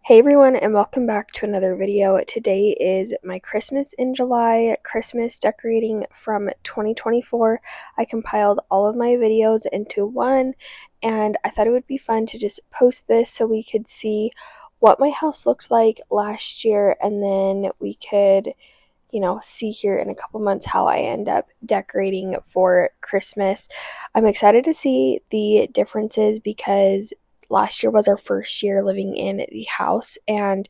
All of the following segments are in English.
Hey everyone, and welcome back to another video. Today is my Christmas in July Christmas decorating from 2024. I compiled all of my videos into one, and I thought it would be fun to just post this so we could see what my house looked like last year, and then we could see here in a couple months how I end up decorating for Christmas. I'm excited to see the differences because last year was our first year living in the house, and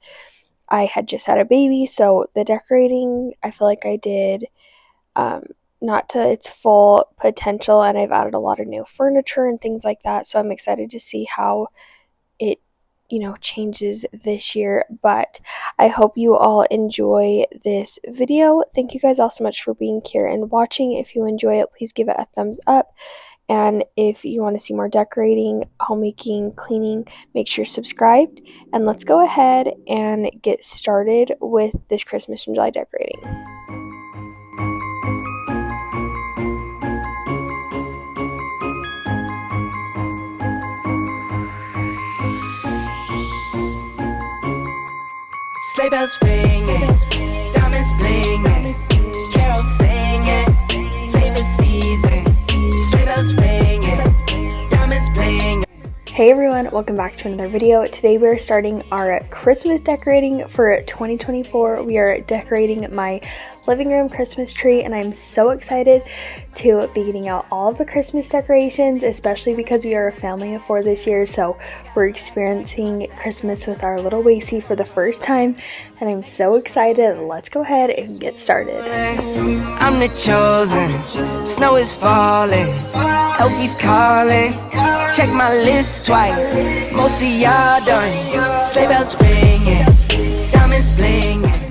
I had just had a baby, so the decorating I feel like I did not to its full potential, and I've added a lot of new furniture and things like that, so I'm excited to see how it changes this year. But I hope you all enjoy this video. Thank you guys all so much for being here and watching. If you enjoy it, please give it a thumbs up. And if you want to see more decorating, homemaking, cleaning, make sure you're subscribed. And let's go ahead and get started with this Christmas in July decorating. Sleigh bells ringing, diamonds blinging, carols singing, favorite season. Sleigh bells ringing, diamonds blinging. Hey everyone, welcome back to another video. Today we're starting our Christmas decorating for 2024. We are decorating my living room Christmas tree, and I'm so excited to be getting out all of the Christmas decorations, especially because we are a family of 4 this year, so we're experiencing Christmas with our little Wacy for the first time, and I'm so excited. Let's go ahead and get started. I'm the chosen, snow is falling, Elfie's calling, check my list twice, most of y'all done, sleigh bells ringing, diamonds blinging.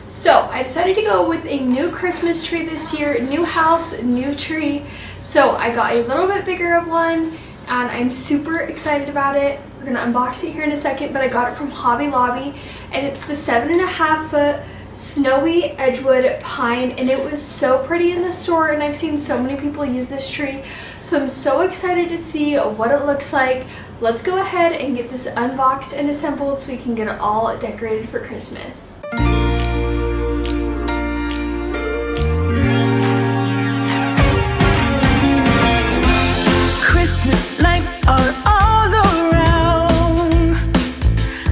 So I decided to go with a new Christmas tree this year, new house, new tree. So I got a little bit bigger of one, and I'm super excited about it. We're gonna unbox it here in a second, but I got it from Hobby Lobby, and it's the 7.5 foot snowy Edgewood pine, and it was so pretty in the store, and I've seen so many people use this tree. So I'm so excited to see what it looks like. Let's go ahead and get this unboxed and assembled so we can get it all decorated for Christmas. Christmas lights are all around,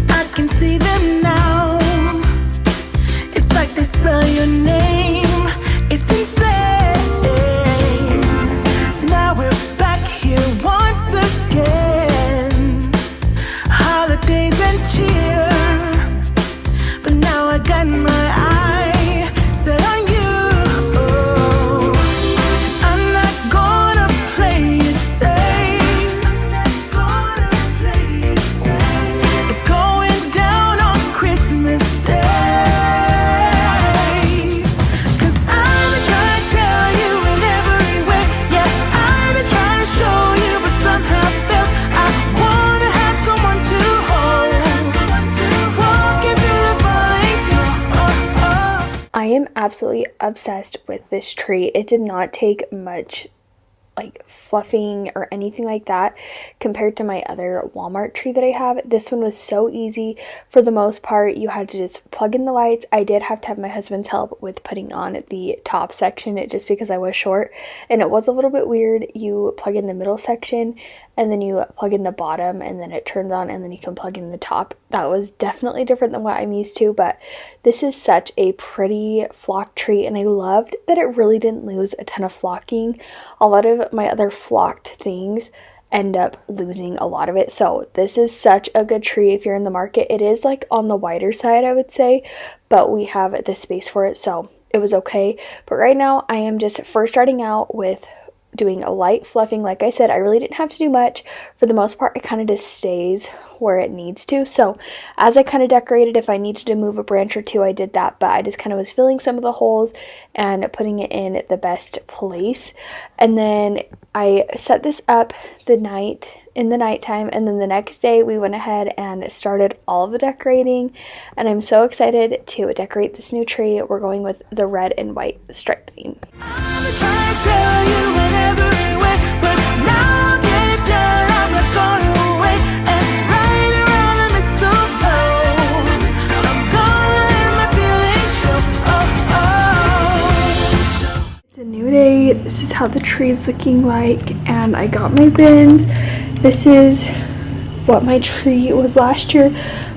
I can see them now, it's like they spell your name, it's insane. Now we're back here once again, holidays and cheer, but now I got my eye set on you. I'm not gonna play it safe. It's going down on Christmas Day. 'Cause I've been trying to tell you in every way. Yeah, I've been trying to show you, but somehow felt I wanna have someone to hold. Walking through the falling snow. I am absolutely obsessed with this tree. It did not take much fluffing or anything like that compared to my other Walmart tree that I have. This one was so easy for the most part. You had to just plug in the lights. I did have to have my husband's help with putting on the top section just because I was short, and it was a little bit weird. You plug in the middle section and then you plug in the bottom, and then it turns on, and then you can plug in the top. That was definitely different than what I'm used to, but this is such a pretty flocked tree, and I loved that it really didn't lose a ton of flocking. A lot of my other flocked things end up losing a lot of it, so this is such a good tree if you're in the market. It is on the wider side, I would say, but we have the space for it, so it was okay. But right now I am just first starting out with doing a light fluffing. Like I said, I really didn't have to do much. For the most part, it kind of just stays where it needs to. So as I kind of decorated, if I needed to move a branch or two, I did that, but I just kind of was filling some of the holes and putting it in the best place. And then I set this up in the nighttime, and then the next day we went ahead and started all of the decorating, and I'm so excited to decorate this new tree. We're going with the red and white stripe theme. I'm trying to tell you in every way, but now I'll get it done. I'm not going away, and right around the this is how the tree is looking like, and I got my ribbons. This is what my tree was last year.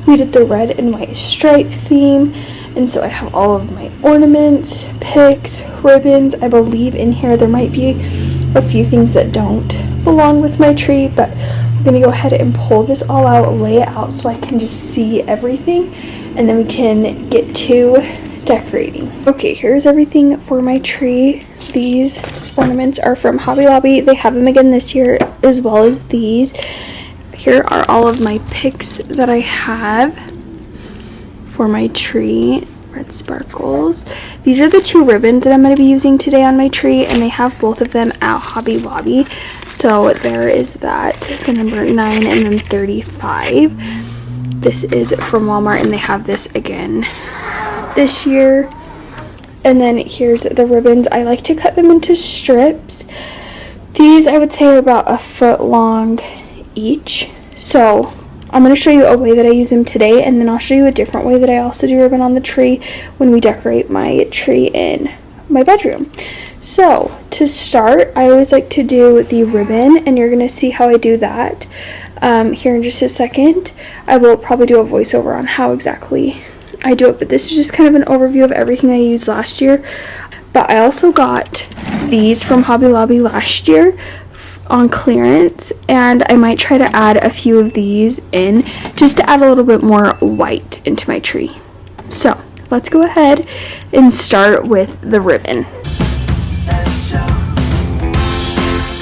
We did the red and white stripe theme, and so I have all of my ornaments, picks, ribbons. I believe in here there might be a few things that don't belong with my tree, but I'm gonna go ahead and pull this all out, lay it out so I can just see everything, and then we can get to decorating. Okay, here's everything for my tree. These ornaments are from Hobby Lobby. They have them again this year, as well as these. Here are all of my picks that I have for my tree. Red sparkles. These are the 2 ribbons that I'm going to be using today on my tree, and they have both of them at Hobby Lobby. So there is that, the number 9 and then 35. This is from Walmart, and they have this again this year. And then here's the ribbons. I like to cut them into strips. These I would say are about a foot long each. So I'm going to show you a way that I use them today, and then I'll show you a different way that I also do ribbon on the tree when we decorate my tree in my bedroom. So to start, I always like to do the ribbon, and you're going to see how I do that here in just a second. I will probably do a voiceover on how exactly I do it, but this is just kind of an overview of everything I used last year. But I also got these from Hobby Lobby last year on clearance, and I might try to add a few of these in just to add a little bit more white into my tree. So let's go ahead and start with the ribbon.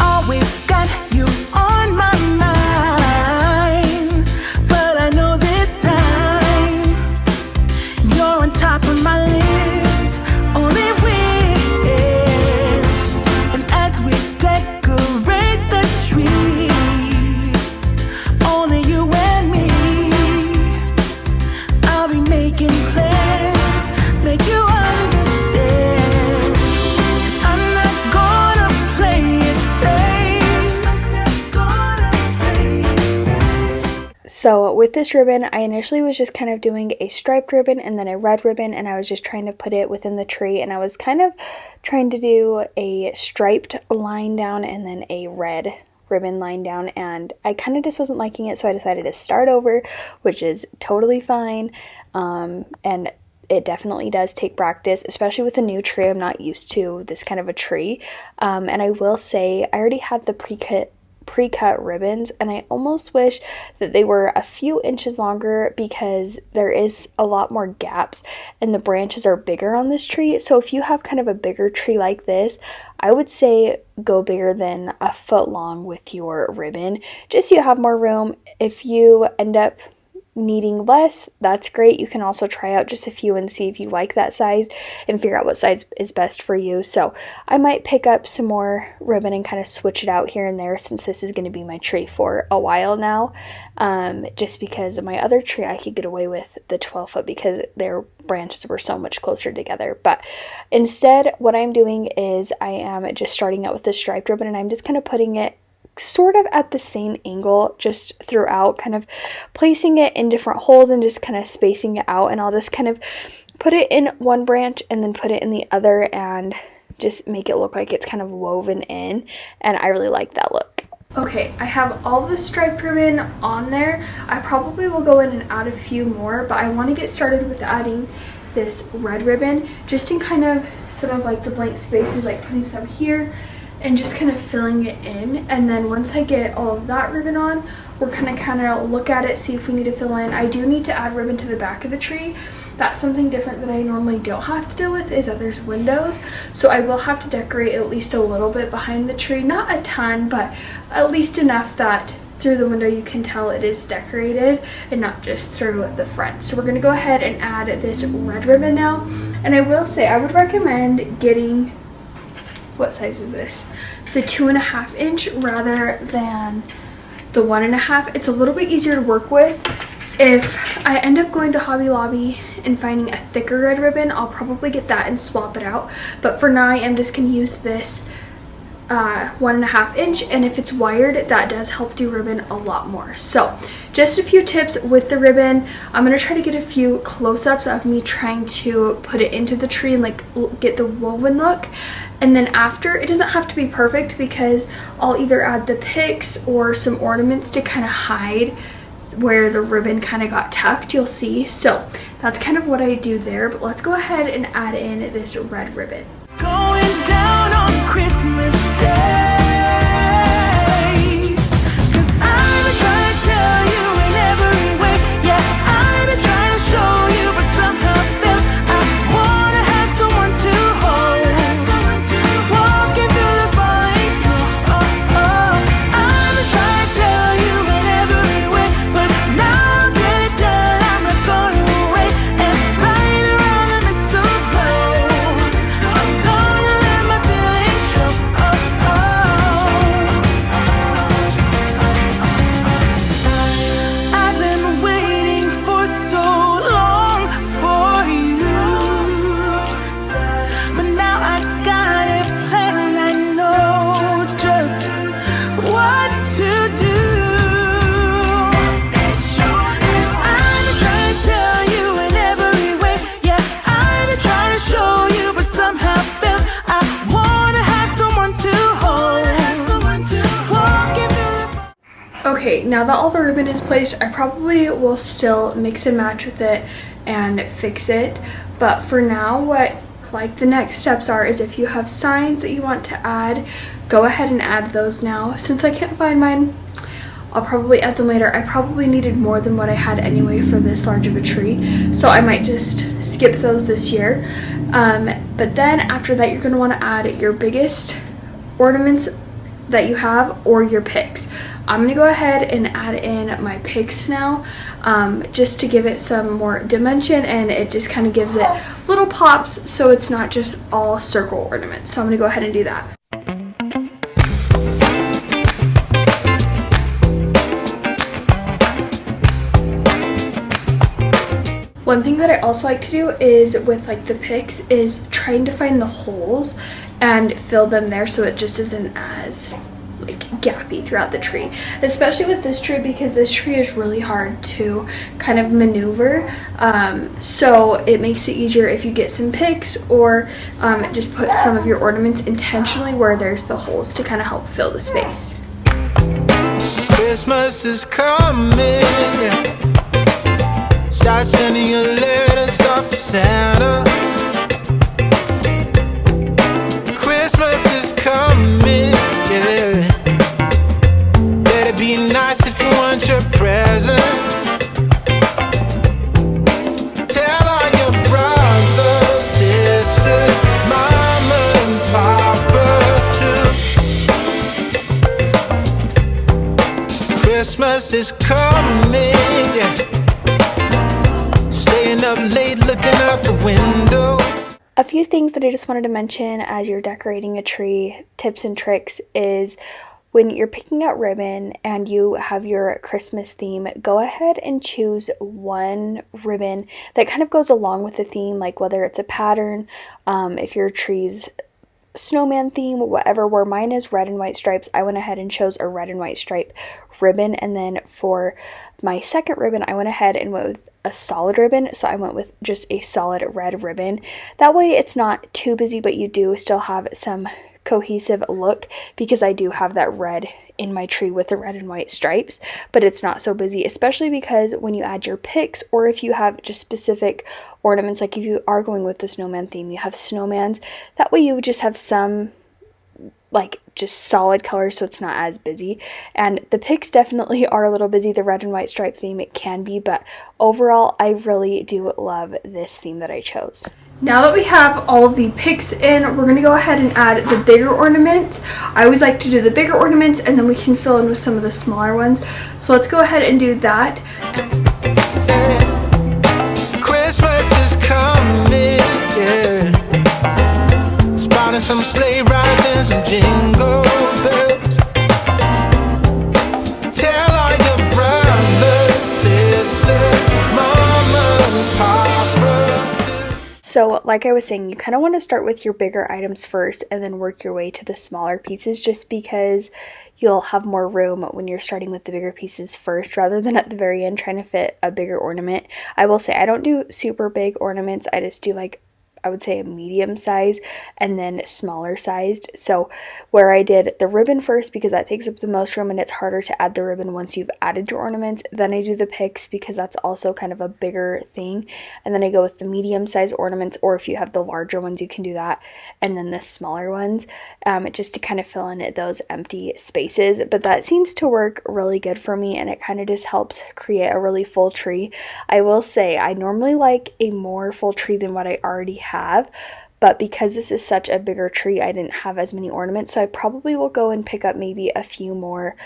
Always got you on my mind, but I know this time you're on top of my list. Only wish, and as we decorate the tree, only you and me, I'll be making plans, make you understand. I'm not gonna play it safe. I'm not gonna play it safe. So with this ribbon, I initially was just kind of doing a striped ribbon and then a red ribbon, and I was just trying to put it within the tree, and I was kind of trying to do a striped line down and then a red ribbon line down, and I kind of just wasn't liking it, so I decided to start over, which is totally fine. And it definitely does take practice, especially with a new tree. I'm not used to this kind of a tree. And I will say I already had the pre-cut ribbons, and I almost wish that they were a few inches longer because there is a lot more gaps and the branches are bigger on this tree. So if you have kind of a bigger tree like this, I would say go bigger than a foot long with your ribbon, just so you have more room. If you end up needing less, that's great. You can also try out just a few and see if you like that size and figure out what size is best for you. So I might pick up some more ribbon and kind of switch it out here and there, since this is going to be my tree for a while now, just because of my other tree I could get away with the 12 foot because their branches were so much closer together. But instead what I'm doing is I am just starting out with the striped ribbon, and I'm just kind of putting it sort of at the same angle just throughout, kind of placing it in different holes and just kind of spacing it out. And I'll just kind of put it in one branch and then put it in the other and just make it look like it's kind of woven in, and I really like that look. Okay, I have all the striped ribbon on there. I probably will go in and add a few more, but I want to get started with adding this red ribbon just in kind of some of like the blank spaces, like putting some here and just kind of filling it in. And then once I get all of that ribbon on, we're gonna kind of look at it, see if we need to fill in. I do need to add ribbon to the back of the tree. That's something different that I normally don't have to deal with, is that there's windows. So I will have to decorate at least a little bit behind the tree. Not a ton, but at least enough that through the window you can tell it is decorated and not just through the front. So we're gonna go ahead and add this red ribbon now. And I will say, I would recommend getting, what size is this? The 2.5 inch rather than the 1.5. It's a little bit easier to work with. If I end up going to Hobby Lobby and finding a thicker red ribbon, I'll probably get that and swap it out. But for now, I am just going to use this 1.5 inch, and if it's wired, that does help do ribbon a lot more. So just a few tips with the ribbon. I'm gonna try to get a few close-ups of me trying to put it into the tree and like get the woven look. And then after, it doesn't have to be perfect because I'll either add the picks or some ornaments to kind of hide where the ribbon kind of got tucked, you'll see. So that's kind of what I do there, but let's go ahead and add in this red ribbon. Going down on Christmas Day. 'Cause I'm trying to tell you in every way. Yeah, I'm trying to show you, but somehow feel I wanna have someone to hold. Walking through the falling snow. Oh, oh. I'm trying to tell you in every way, but now I'll get it done. I'm not going away and right around the mistletoe. I'm gonna let my feelings show. Oh, oh. I've been waiting for so long for you, but now I got it planned. I know just what to do. 'Cause I'm trying to tell you in every way. Yeah, I'm trying to show you, but somehow feel I wanna have someone to hold. Walking through the Okay, now that all the ribbon is placed, I probably will still mix and match with it and fix it. But for now, what like the next steps are is if you have signs that you want to add, go ahead and add those now. Since I can't find mine, I'll probably add them later. I probably needed more than what I had anyway for this large of a tree, so I might just skip those this year. But then after that, you're going to want to add your biggest ornaments that you have or your picks. I'm going to go ahead and add in my picks now, just to give it some more dimension, and it just kind of gives it little pops so it's not just all circle ornaments. So I'm going to go ahead and do that. One thing that I also like to do is with like the picks is trying to find the holes and fill them there so it just isn't as like gappy throughout the tree, especially with this tree because this tree is really hard to kind of maneuver, so it makes it easier if you get some picks or just put some of your ornaments intentionally where there's the holes to kind of help fill the space. Christmas is coming. Start sending your letters off to Santa. Christmas is coming, yeah. Better be nice if you want your present. Tell all your brothers, sisters, mama and papa too. Christmas is coming, yeah. Staying up late looking out the window. A few things that I just wanted to mention as you're decorating a tree, tips and tricks, is when you're picking out ribbon and you have your Christmas theme, go ahead and choose one ribbon that kind of goes along with the theme, like whether it's a pattern, if your tree's snowman theme, whatever. Where mine is red and white stripes, I went ahead and chose a red and white stripe ribbon. And then for my second ribbon, I went ahead and went with a solid ribbon, so I went with just a solid red ribbon. That way it's not too busy, but you do still have some cohesive look, because I do have that red in my tree with the red and white stripes, but it's not so busy, especially because when you add your picks, or if you have just specific ornaments, like if you are going with the snowman theme, you have snowmans, that way you would just have some like just solid colors, so it's not as busy. And the picks definitely are a little busy. The red and white stripe theme, it can be, but overall I really do love this theme that I chose. Now that we have all of the picks in, we're going to go ahead and add the bigger ornaments. I always like to do the bigger ornaments and then we can fill in with some of the smaller ones. So let's go ahead and do that. Christmas is coming, yeah. Spotting some sleigh rides and some jingle bells. Tell all your brothers, sisters, mama and papa. So like I was saying, you kind of want to start with your bigger items first and then work your way to the smaller pieces, just because you'll have more room when you're starting with the bigger pieces first rather than at the very end trying to fit a bigger ornament. I will say I don't do super big ornaments. I just do like, I would say a medium size and then smaller sized. So where I did the ribbon first because that takes up the most room and it's harder to add the ribbon once you've added your ornaments. Then I do the picks because that's also kind of a bigger thing. And then I go with the medium size ornaments, or if you have the larger ones, you can do that. And then the smaller ones, just to kind of fill in those empty spaces. But that seems to work really good for me, and it kind of just helps create a really full tree. I will say I normally like a more full tree than what I already have, but because this is such a bigger tree, I didn't have as many ornaments, so I probably will go and pick up maybe a few more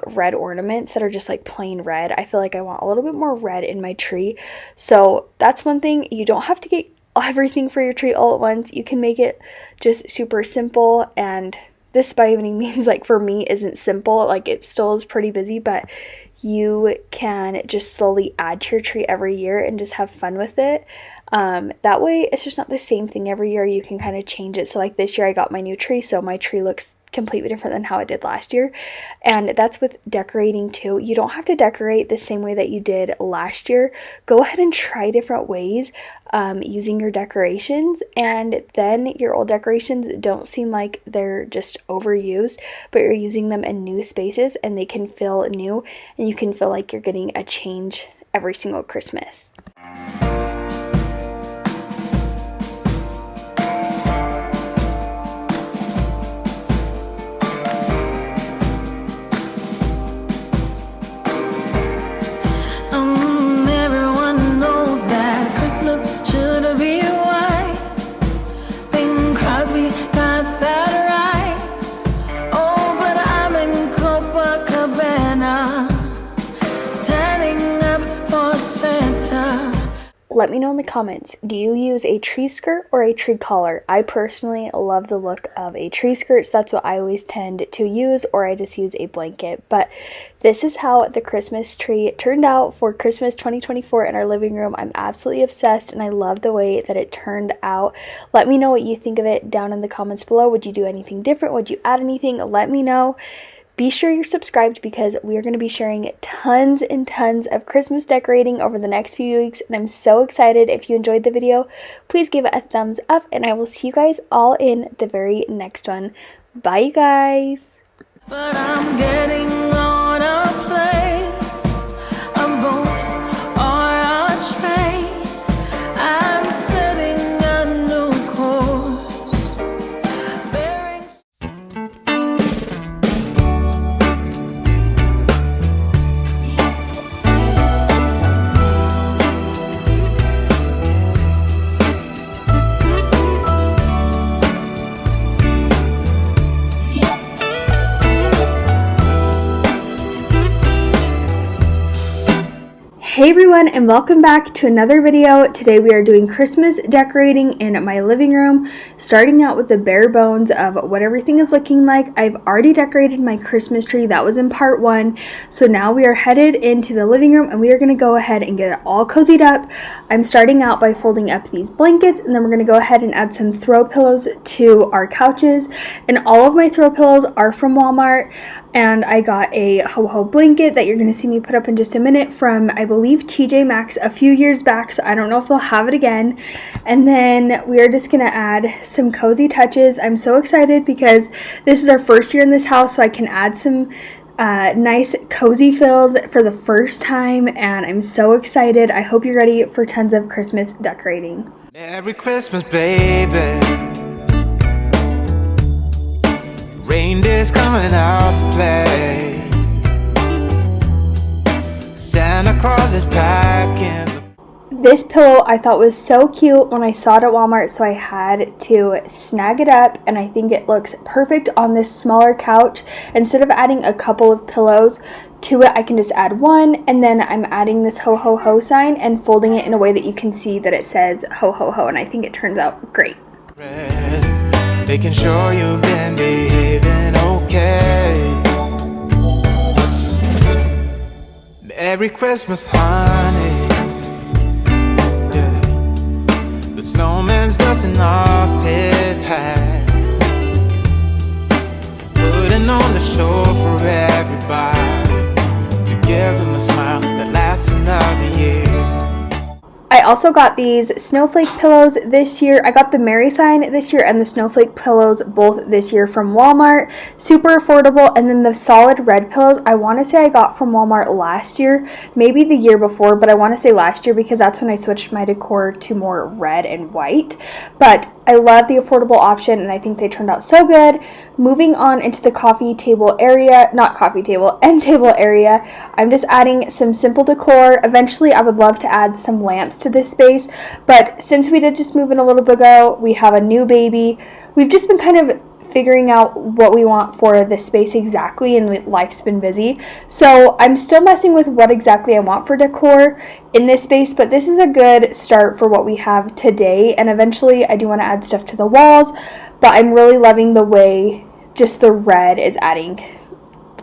red ornaments that are just like plain red. I feel like I want a little bit more red in my tree. So that's one thing. You don't have to get everything for your tree all at once. You can make it just super simple, and this by any means, like for me, isn't simple. Like it still is pretty busy, but you can just slowly add to your tree every year and just have fun with it. That way it's just not the same thing every year. You can kind of change it. So like this year I got my new tree, so my tree looks completely different than how it did last year. And that's with decorating too. You don't have to decorate the same way that you did last year. Go ahead and try different ways using your decorations, and then your old decorations don't seem like they're just overused, but you're using them in new spaces and they can feel new, and you can feel like you're getting a change every single Christmas. Everyone knows that Christmas should be white. Bing Crosby got that right. Oh, but I'm in Copacabana, tanning up for Santa. Let me know in the comments, do you use a tree skirt or a tree collar? I personally love the look of a tree skirt, so that's what I always tend to use, or I just use a blanket. But this is how the Christmas tree turned out for Christmas 2024 in our living room. I'm absolutely obsessed, and I love the way that it turned out. Let me know what you think of it down in the comments below. Would you do anything different? Would you add anything? Let me know. Be sure you're subscribed because we are going to be sharing tons and tons of Christmas decorating over the next few weeks, and I'm so excited. If you enjoyed the video, please give it a thumbs up, and I will see you guys all in the very next one. Bye, you guys. But I'm getting on a plane, a boat, or a train. I'm setting a new course, bearing. Hey everyone, and welcome back to another video. Today we are doing Christmas decorating in my living room, starting out with the bare bones of what everything is looking like. I've already decorated my Christmas tree. That was in part 1. So now we are headed into the living room and we are going to go ahead and get it all cozied up. I'm starting out by folding up these blankets, and then we're going to go ahead and add some throw pillows to our couches. And all of my throw pillows are from Walmart, and I got a ho-ho blanket that you're going to see me put up in just a minute from, I believe, TJ Maxx a few years back, so I don't know if they'll have it again. And then we are just going to add some cozy touches. I'm so excited because this is our first year in this house, so I can add some nice cozy feels for the first time, and I'm so excited. I hope you're ready for tons of Christmas decorating. Merry Christmas, baby. Reindeer's coming out to play. Santa Claus is packing. This pillow I thought was so cute when I saw it at Walmart, so I had to snag it up, and I think it looks perfect on this smaller couch. Instead of adding a couple of pillows to it, I can just add one, and then I'm adding this ho ho ho sign and folding it in a way that you can see that it says ho ho ho, and I think it turns out great. Presents, making sure you've been behaving okay. Merry Christmas, honey. Yeah. The snowman's dusting off his hat, putting on the show for everybody, to give them a smile that lasts another year. I also got these snowflake pillows this year. I got the Mary sign this year and the snowflake pillows both this year from Walmart. Super affordable. And then the solid red pillows, I want to say I got from Walmart last year, maybe the year before, but I want to say last year because that's when I switched my decor to more red and white. But I love the affordable option and I think they turned out so good. Moving on into the coffee table area, not coffee table, end table area, I'm just adding some simple decor. Eventually I would love to add some lamps to this space, but since we did just move in a little bit ago, we have a new baby. We've just been kind of figuring out what we want for the space exactly, and life's been busy. So I'm still messing with what exactly I want for decor in this space, but this is a good start for what we have today. And eventually I do want to add stuff to the walls, but I'm really loving the way just the red is adding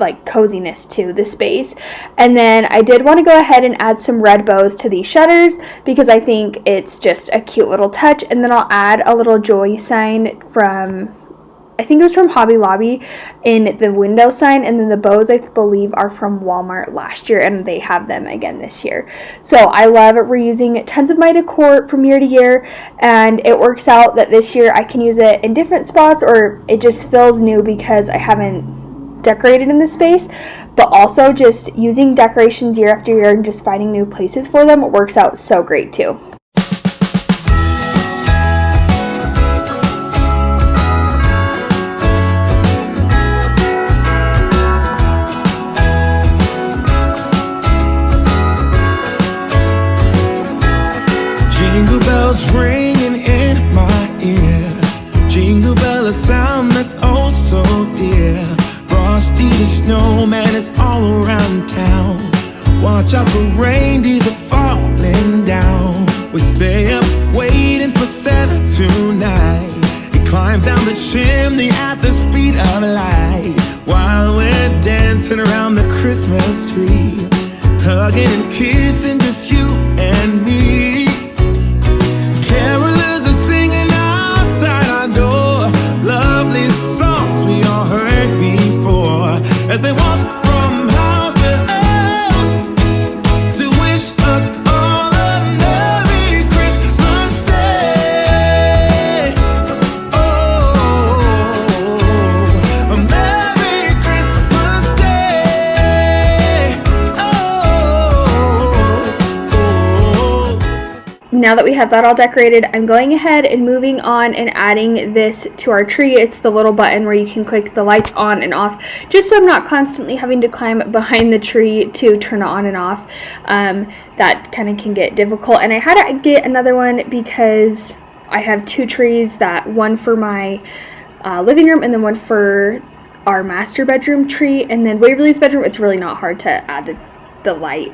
like coziness to the space. And then I did want to go ahead and add some red bows to these shutters because I think it's just a cute little touch. And then I'll add a little joy sign from, I think it was from Hobby Lobby, in the window sign, and then the bows I believe are from Walmart last year and they have them again this year. So I love reusing tons of my decor from year to year, and it works out that this year I can use it in different spots, or it just feels new because I haven't decorated in this space. But also just using decorations year after year and just finding new places for them works out so great too. Jingle bells ringing in my ear, jingle bell, a sound that's oh so dear. Frosty the snowman is all around town. Watch out for reindeers are falling down. We stay up waiting for Santa tonight. He climbs down the chimney at the speed of light, while we're dancing around the Christmas tree, hugging and kissing just you and me. Carolers are singing outside our door, lovely songs we all heard before, as they walk from house to house to wish us all a Merry Christmas Day. Oh, a Merry Christmas Day. Now that we have that all decorated, I'm going ahead and moving on and adding this to our tree. It's the little button where you can click the lights on and off, just so I'm not constantly having to climb behind the tree to turn it on and off. That kind of can get difficult, and I had to get another one because I have two trees, that one for my living room and then one for our master bedroom tree. And then Waverly's bedroom, it's really not hard to add the light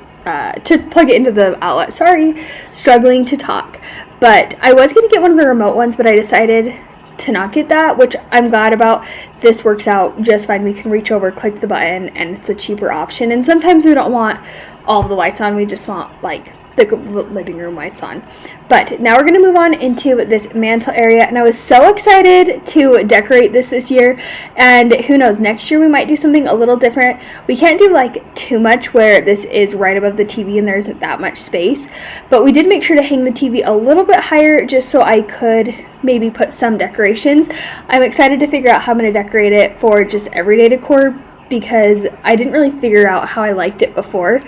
to plug it into the outlet. Sorry, struggling to talk. But I was going to get one of the remote ones, but I decided to not get that, which I'm glad about. This works out just fine. We can reach over, click the button, and it's a cheaper option. And sometimes we don't want all of the lights on. We just want like the living room lights on. But now we're going to move on into this mantle area, and I was so excited to decorate this year. And who knows, next year we might do something a little different. We can't do like too much where this is right above the TV and there isn't that much space, but we did make sure to hang the TV a little bit higher just so I could maybe put some decorations. I'm excited to figure out how I'm going to decorate it for just everyday decor because I didn't really figure out how I liked it before.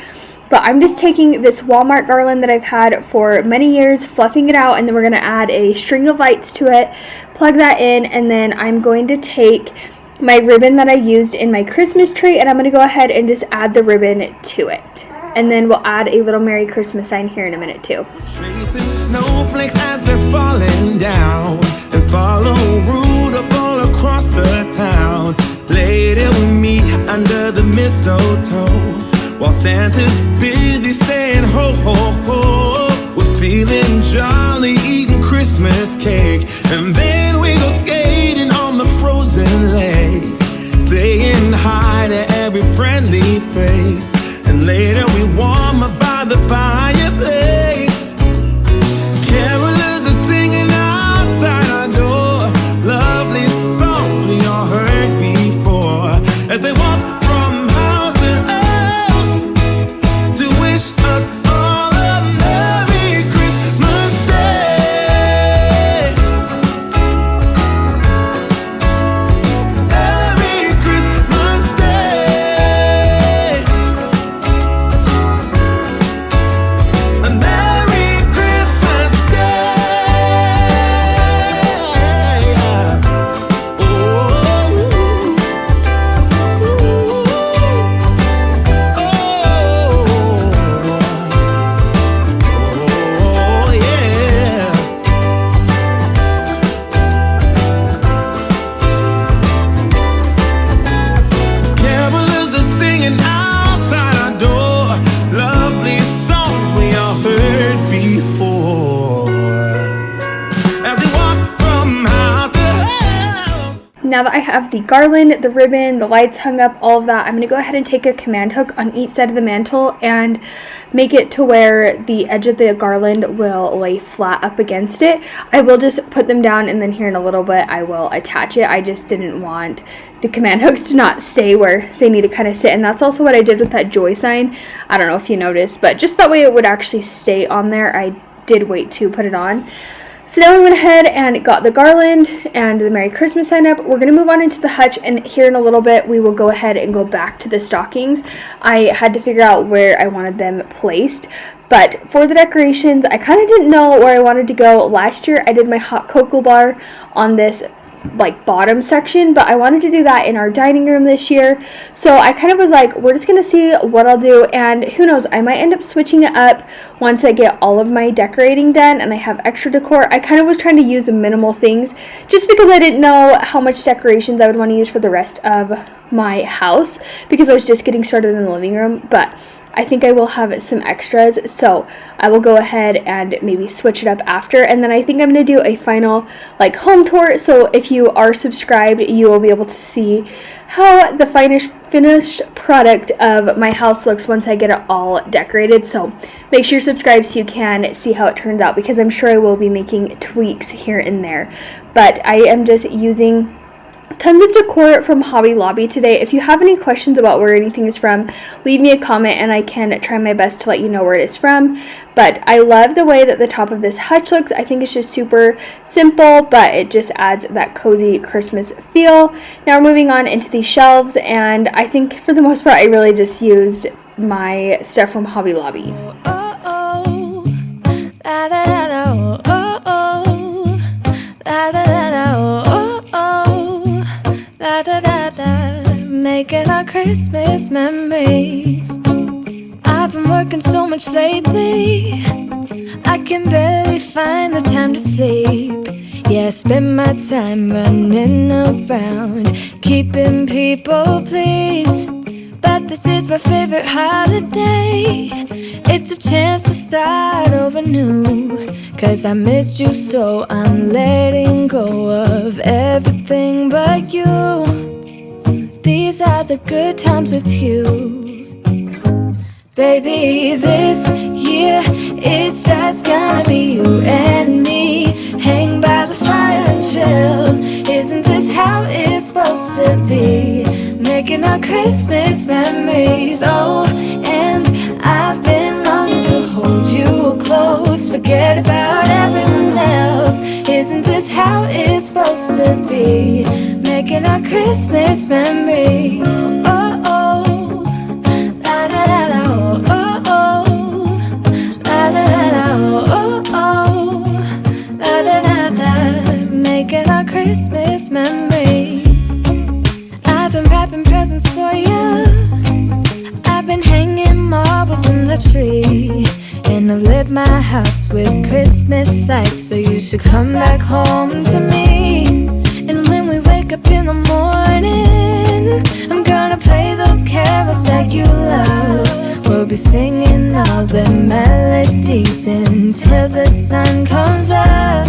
But I'm just taking this Walmart garland that I've had for many years, fluffing it out, and then we're going to add a string of lights to it, plug that in, and then I'm going to take my ribbon that I used in my Christmas tree, and I'm going to go ahead and just add the ribbon to it. And then we'll add a little Merry Christmas sign here in a minute too. Chasing snowflakes as they're falling down, and follow Rudolph all across the town. Later we meet under the mistletoe, while Santa's busy saying ho, ho, ho. We're feeling jolly, eating Christmas cake, and then we go skating on the frozen lake, saying hi to every friendly face. And later we warm up by the fireplace. Carolers are singing now that I have the garland, the ribbon, the lights hung up, all of that, I'm going to go ahead and take a command hook on each side of the mantle and make it to where the edge of the garland will lay flat up against it. I will just put them down, and then here in a little bit I will attach it. I just didn't want the command hooks to not stay where they need to kind of sit, and that's also what I did with that joy sign. I don't know if you noticed, but just that way it would actually stay on there. I did wait to put it on. So now we went ahead and got the garland and the Merry Christmas sign up. We're going to move on into the hutch, and here in a little bit we will go ahead and go back to the stockings. I had to figure out where I wanted them placed, but for the decorations I kind of didn't know where I wanted to go. Last year I did my hot cocoa bar on this like bottom section, but I wanted to do that in our dining room this year. So I kind of was like, we're just gonna see what I'll do, and who knows, I might end up switching it up once I get all of my decorating done and I have extra decor. I kind of was trying to use minimal things just because I didn't know how much decorations I would want to use for the rest of my house, because I was just getting started in the living room. But I think I will have some extras, so I will go ahead and maybe switch it up after, and then I think I'm going to do a final like home tour. So if you are subscribed, you will be able to see how the finished product of my house looks once I get it all decorated. So make sure you're subscribed so you can see how it turns out, because I'm sure I will be making tweaks here and there. But I am just using tons of decor from Hobby Lobby today. If you have any questions about where anything is from, leave me a comment and I can try my best to let you know where it is from. But I love the way that the top of this hutch looks. I think it's just super simple, but it just adds that cozy Christmas feel. Now we're moving on into these shelves, and I think for the most part I really just used my stuff from Hobby Lobby. Oh, oh, la, la, la, la, oh, oh, la, la, la, la, oh, oh, la, da, da, da, making our Christmas memories. I've been working so much lately, I can barely find the time to sleep. Yeah, I spend my time running around, keeping people pleased. But this is my favorite holiday. It's a chance to start over new, 'cause I missed you, so I'm letting go of everything but you. These are the good times with you. Baby, this year it's just gonna be you and me. Hang by the fire and chill. Isn't this how it's supposed to be? Making our Christmas memories. Oh, and I've been longing to hold you close. Forget about everyone else. Isn't this how it's supposed to be? Making our Christmas memories. Oh, oh, la la la la, oh, oh, la la la la, oh, oh, la da da da, making our Christmas memories. I've been wrapping presents for you. I've been hanging marbles in the tree, and I've lit my house with Christmas lights. So you should come back home to me. And when we wake up in the morning, I'm gonna play those carols that you love. We'll be singing all the melodies until the sun comes up.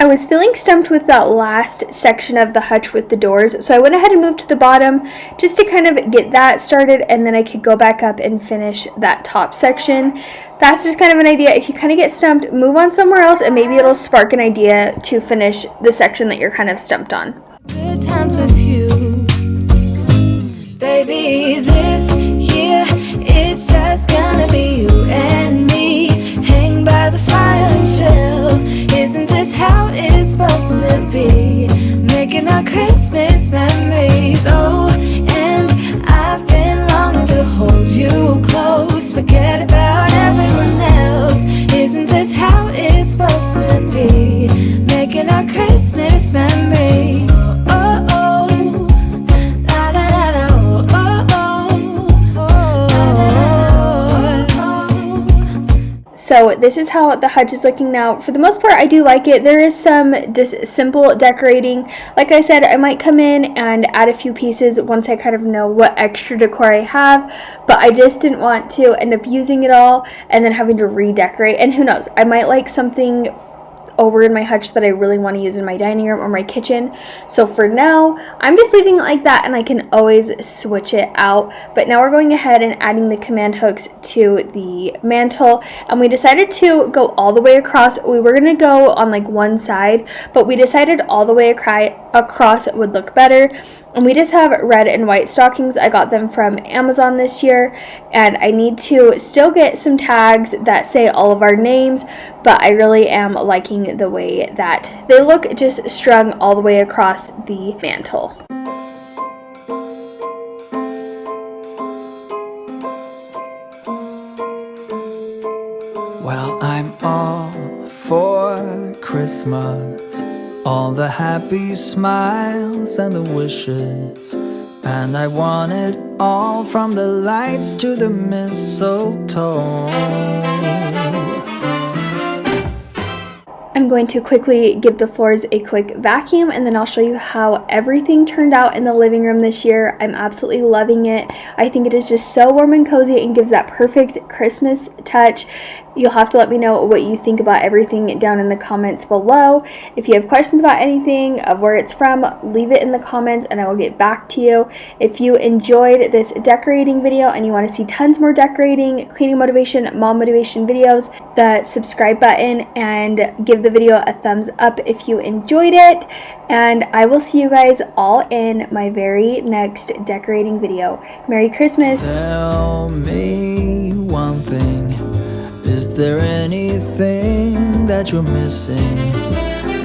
I was feeling stumped with that last section of the hutch with the doors, so I went ahead and moved to the bottom just to kind of get that started, and then I could go back up and finish that top section. That's just kind of an idea. If you kind of get stumped, move on somewhere else and maybe it'll spark an idea to finish the section that you're kind of stumped on. Good times with you. Baby, this year it's just gonna be you and me. Hang by the fire and chill. Isn't this how it's supposed to be? Making our Christmas memories. Oh, and I've been longing to hold you close. Forget about everyone else. Isn't this how it's supposed to be? Making our Christmas memories. Oh, oh, la la la la, oh, oh, oh, oh. So this is how the hutch is looking now. For the most part, I do like it. There is some just simple decorating. Like I said, I might come in and add a few pieces once I kind of know what extra decor I have, but I just didn't want to end up using it all and then having to redecorate. And who knows, I might like something over in my hutch that I really want to use in my dining room or my kitchen. So for now, I'm just leaving it like that, and I can always switch it out. But now we're going ahead and adding the command hooks to the mantle, and we decided to go all the way across. We were going to go on like one side, but we decided all the way across would look better. And we just have red and white stockings. I got them from Amazon this year, and I need to still get some tags that say all of our names, but I really am liking the way that they look just strung all the way across the mantle. Well, I'm all for Christmas, all the happy smiles and the wishes, and I want it all, from the lights to the mistletoe. I'm going to quickly give the floors a quick vacuum, and then I'll show you how everything turned out in the living room this year. I'm absolutely loving it. I think it is just so warm and cozy and gives that perfect Christmas touch. You'll have to let me know what you think about everything down in the comments below. If you have questions about anything, of where it's from, leave it in the comments and I will get back to you. If you enjoyed this decorating video and you want to see tons more decorating, cleaning motivation, mom motivation videos, the subscribe button and give the video a thumbs up if you enjoyed it. And I will see you guys all in my very next decorating video. Merry Christmas! Tell me one thing. Is there anything that you're missing?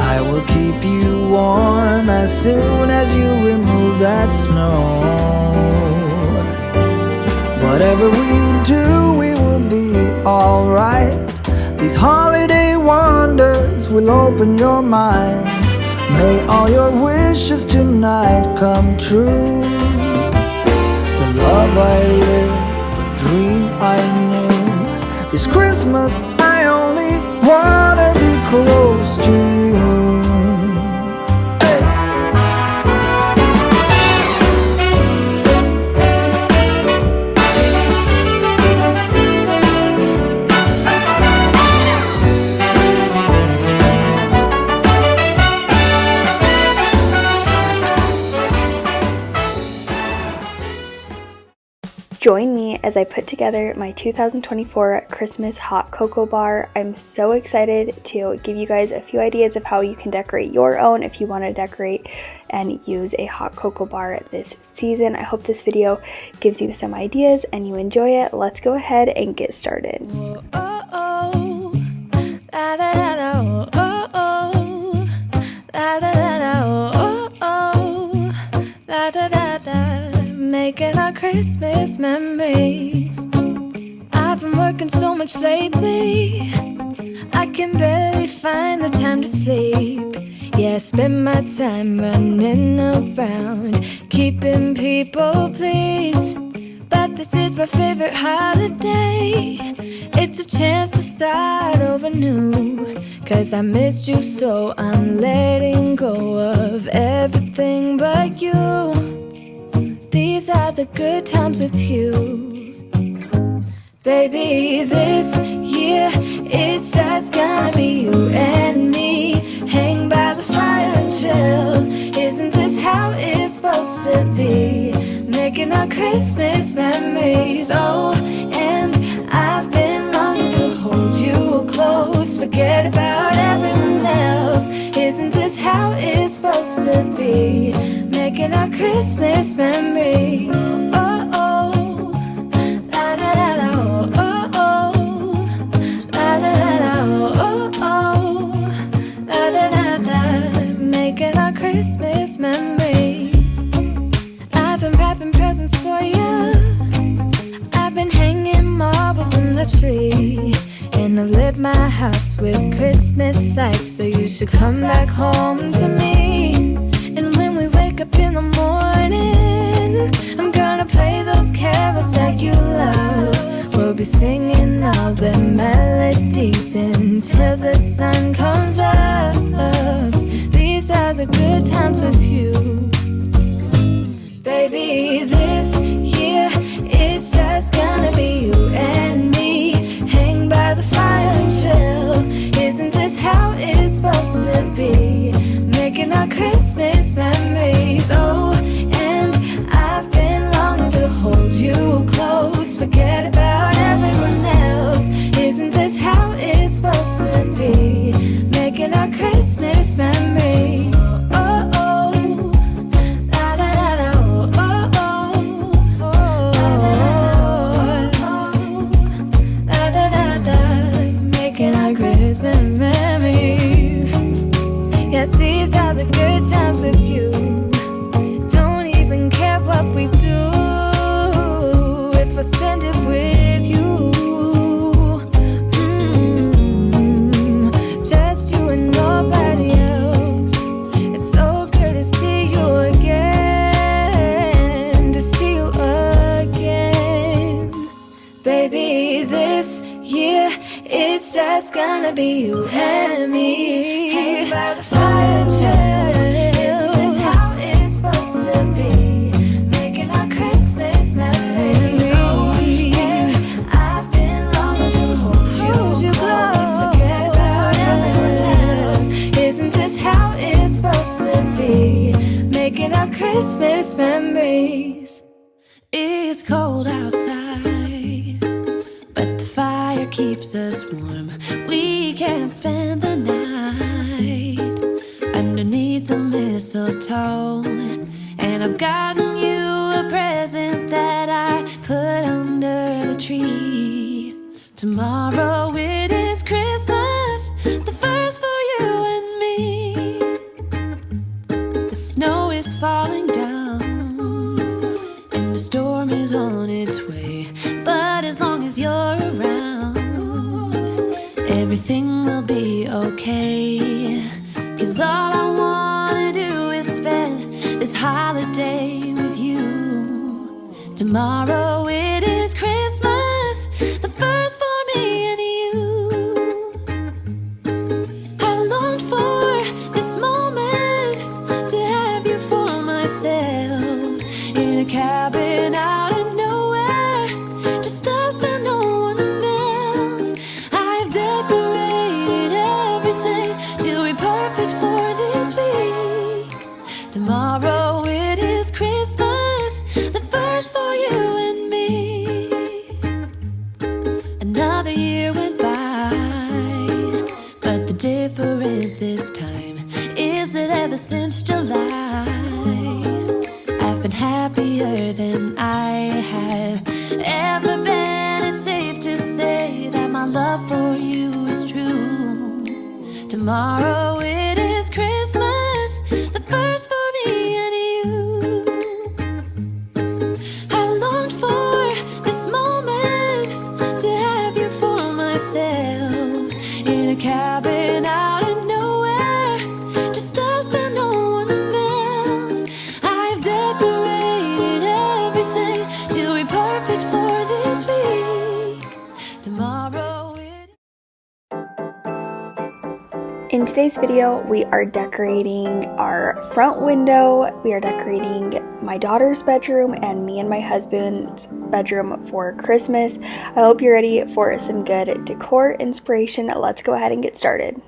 I will keep you warm as soon as you remove that snow. Whatever we do, we will be alright. These holiday wonders will open your mind. May all your wishes tonight come true. The love I lived, the dream I knew. This Christmas I only wanna be close to you. Join me as I put together my 2024 Christmas hot cocoa bar. I'm so excited to give you guys a few ideas of how you can decorate your own if you want to decorate and use a hot cocoa bar this season. I hope this video gives you some ideas and you enjoy it. Let's go ahead and get started. Making our Christmas memories. I've been working so much lately, I can barely find the time to sleep. Yeah, I spend my time running around, keeping people pleased. But this is my favorite holiday. It's a chance to start over new. Cause I missed you, so I'm letting go of everything but you. These are the good times with you. Baby, this year it's just gonna be you and me. Hang by the fire and chill. Isn't this how it's supposed to be? Making our Christmas memories. Oh, and I've been longing to hold you close. Forget about everyone else. Isn't this how it's supposed to be? Making our Christmas memories. Oh, oh, la da da da, oh, oh, oh, la da da da, oh, oh, la da da da. Making our Christmas memories. I've been wrapping presents for you. I've been hanging marbles in the tree. And I've lit my house with Christmas lights. So you should come back home to me. And when we wake up in the morning, I'm gonna play those carols that you love. We'll be singing all the melodies until the sun comes up. These are the good times with you. Baby, this year it's just gonna be you and me. Hang by the fire and chill. Isn't this how it's supposed year, it's just gonna be you and me. Hanging by the fire chill. Isn't this how it's supposed to be? Making our Christmas memories. Oh yeah, I've been longing to hold you close. Forget about everyone else. Isn't this how it's supposed to be? Making our Christmas memories. It's cold outside, but the fire keeps us warm. We can spend the night underneath the mistletoe. And I've gotten you a present that I put under the tree. Tomorrow it is Christmas, the first for you and me. The snow is falling down and the storm is on its way. But as long as you're around, everything will be okay. 'Cause all I wanna do is spend this holiday with you. Tomorrow it is Christmas, the first for me and you. I've longed for this moment to have you for myself in a cabin out in nowhere, just us and no one else. I've decorated everything to be perfect for this week. Tomorrow it is Christmas, the first for you and me. Another year went by, but the difference this time is that ever since July, I've been happier than I have ever been. It's safe to say that my love for you is true. Tomorrow it is Christmas, the first for me and you. I've longed for this moment to have you for myself in a cabin out in nowhere, just us and no one else. I've decorated everything to be perfect for this week. Tomorrow it In today's video, we are decorating our front window, we are decorating my daughter's bedroom, and me and my husband's bedroom for Christmas. I hope you're ready for some good decor inspiration. Let's go ahead and get started.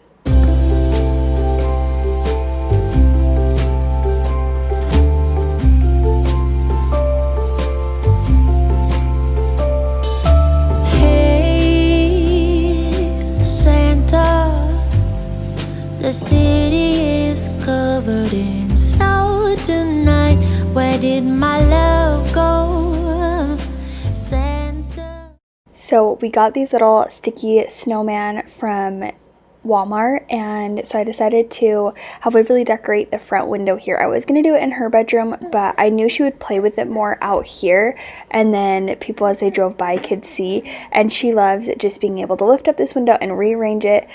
Hey, Santa, the city is covered in snow tonight. Where did my love go, Santa? So we got these little sticky snowman from Walmart, and so I decided to have Waverly decorate the front window here. I was going to do it in her bedroom, but I knew she would play with it more out here, and then people as they drove by could see, and she loves just being able to lift up this window and rearrange it.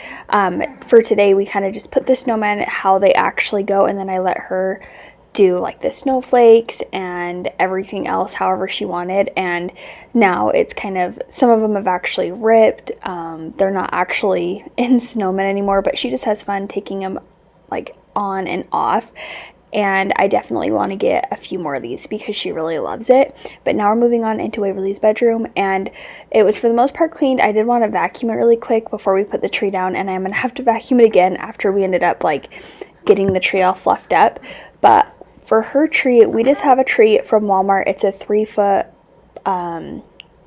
For today, we kind of just put the snowman how they actually go, and then I let her do like the snowflakes and everything else however she wanted. And now it's kind of, some of them have actually ripped. They're not actually in snowmen anymore, but she just has fun taking them like on and off. And I definitely want to get a few more of these because she really loves it. But now we're moving on into Waverly's bedroom, and it was for the most part cleaned. I did want to vacuum it really quick before we put the tree down, and I'm gonna have to vacuum it again after we ended up like getting the tree all fluffed up. But for her tree, we just have a tree from Walmart. It's a 3-foot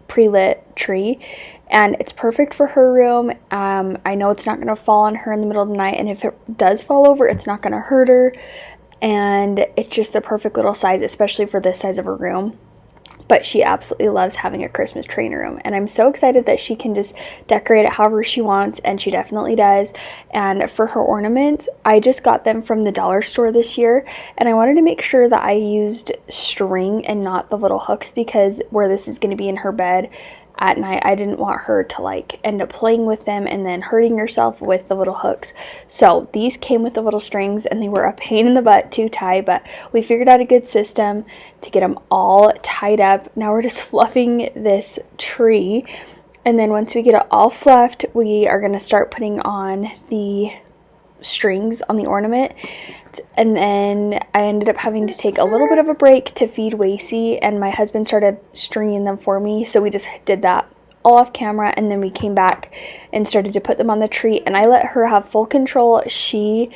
pre-lit tree, and it's perfect for her room. I know it's not going to fall on her in the middle of the night, and if it does fall over, it's not going to hurt her. And it's just the perfect little size, especially for this size of a room. But she absolutely loves having a Christmas tree in her room, and I'm so excited that she can just decorate it however she wants, and she definitely does. And for her ornaments, I just got them from the dollar store this year, and I wanted to make sure that I used string and not the little hooks, because where this is going to be in her bed at night, I didn't want her to like end up playing with them and then hurting herself with the little hooks. So these came with the little strings, and they were a pain in the butt to tie, but we figured out a good system to get them all tied up. Now we're just fluffing this tree, And then once we get it all fluffed, we are going to start putting on the strings on the ornament. And then I ended up having to take a little bit of a break to feed Wacy, and my husband started stringing them for me, so we just did that all off camera, and then we came back and started to put them on the tree, and I let her have full control. She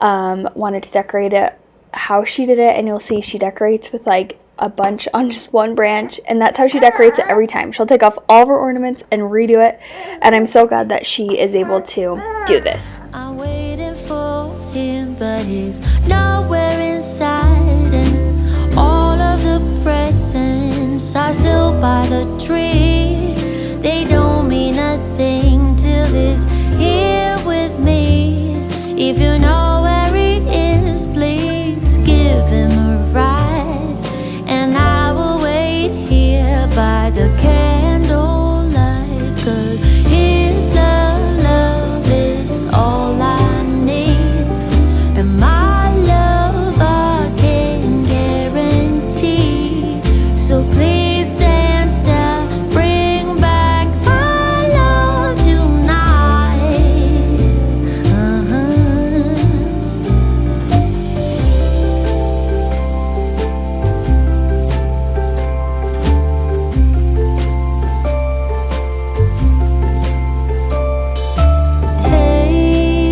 wanted to decorate it how she did it, and you'll see she decorates with like a bunch on just one branch, and that's how she decorates it every time. She'll take off all of her ornaments and redo it, and I'm so glad that she is able to do this. I'm waiting for him, but he's nowhere inside, and all of the presents are still by the tree. They don't mean nothing till he's here with me. If you know where he is, please give him a ride, and I will wait here by the candlelight, 'cause his love is all I need, and my love I can guarantee. So please Santa, bring back my love tonight.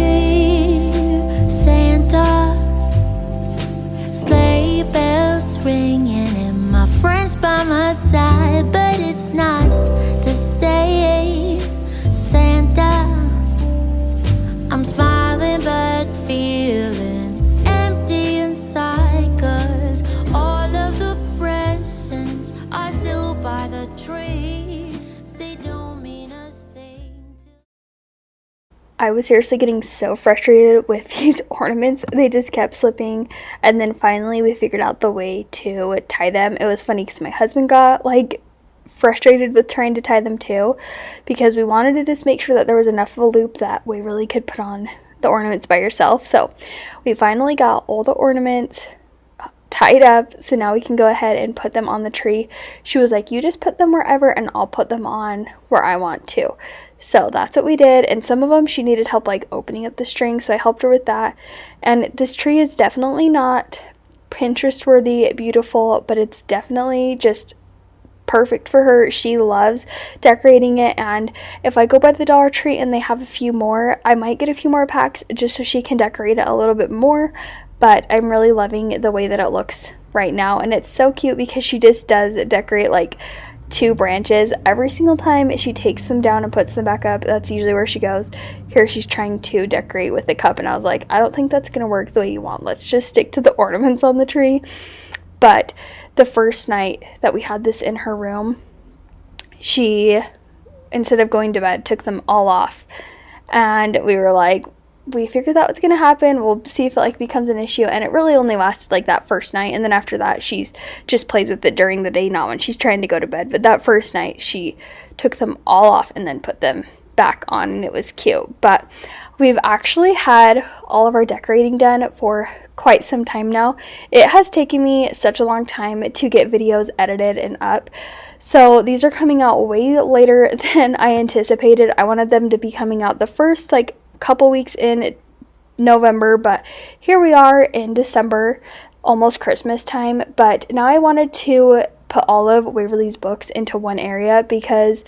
Hey, Santa, sleigh bells ringing and my friends by my side, but it's not the same. Santa, I'm smiling but feeling empty inside, 'cause all of the presents are still by the tree. They don't mean a thing to I was seriously getting so frustrated with these ornaments. They just kept slipping, and then finally we figured out the way to tie them. It was funny because my husband got like frustrated with trying to tie them too, because we wanted to just make sure that there was enough of a loop that we really could put on the ornaments by yourself. So we finally got all the ornaments tied up, so now we can go ahead and put them on the tree. She was like, you just put them wherever and I'll put them on where I want to. So that's what we did, and some of them she needed help like opening up the string, so I helped her with that. And this tree is definitely not Pinterest worthy beautiful, but it's definitely just perfect for her. She loves decorating it, and if I go by the Dollar Tree and they have a few more, I might get a few more packs just so she can decorate it a little bit more. But I'm really loving the way that it looks right now, and it's so cute because she just does decorate like 2 branches every single time she takes them down and puts them back up. That's usually where she goes. Here she's trying to decorate with the cup, and I was like, I don't think that's gonna work the way you want. Let's just stick to the ornaments on the tree. But the first night that we had this in her room, she, instead of going to bed, took them all off, and we were like, we figured that was gonna happen. We'll see if it like becomes an issue. And it really only lasted like that first night, and then after that she just plays with it during the day, not when she's trying to go to bed. But that first night she took them all off and then put them back on, and it was cute. But we've actually had all of our decorating done for quite some time now. It has taken me such a long time to get videos edited and up, so these are coming out way later than I anticipated. I wanted them to be coming out the first like couple weeks in November, but here we are in December, almost Christmas time. But now I wanted to put all of Waverly's books into one area because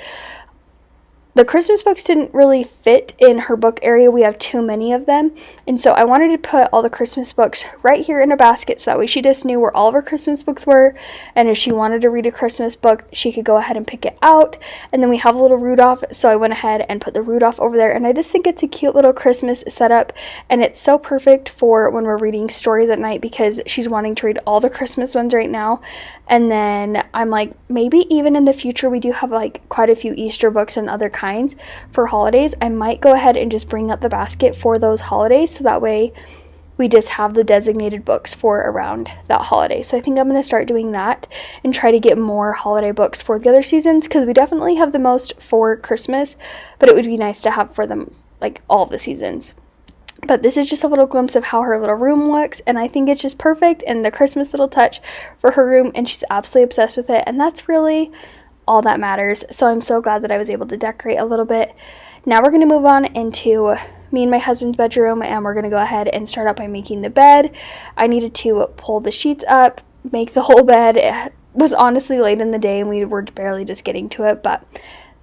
the Christmas books didn't really fit in her book area. We have too many of them, and so I wanted to put all the Christmas books right here in a basket, so that way she just knew where all of her Christmas books were, and if she wanted to read a Christmas book, she could go ahead and pick it out. And then we have a little Rudolph, so I went ahead and put the Rudolph over there, and I just think it's a cute little Christmas setup, and it's so perfect for when we're reading stories at night, because she's wanting to read all the Christmas ones right now. And then I'm like, maybe even in the future, we do have like quite a few Easter books and other kinds for holidays. I might go ahead and just bring up the basket for those holidays, so that way we just have the designated books for around that holiday. So I think I'm going to start doing that and try to get more holiday books for the other seasons, because we definitely have the most for Christmas, but it would be nice to have for them like all the seasons. But this is just a little glimpse of how her little room looks, and I think it's just perfect and the Christmas little touch for her room, and she's absolutely obsessed with it. And that's really all that matters. So I'm so glad that I was able to decorate a little bit. Now we're going to move on into me and my husband's bedroom, and we're going to go ahead and start out by making the bed. I needed to pull the sheets up, make the whole bed. It was honestly late in the day and we were barely just getting to it, but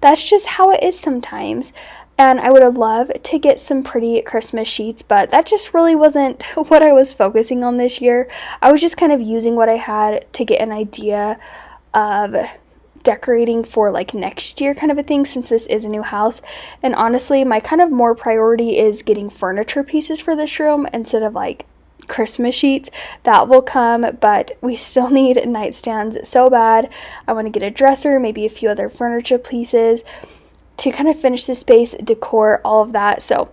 that's just how it is sometimes. And I would have loved to get some pretty Christmas sheets, but that just really wasn't what I was focusing on this year. I was just kind of using what I had to get an idea of decorating for like next year kind of a thing, since this is a new house. And honestly, my kind of more priority is getting furniture pieces for this room instead of like Christmas sheets. That will come, but we still need nightstands so bad. I want to get a dresser, maybe a few other furniture pieces to kind of finish the space, decor, all of that. So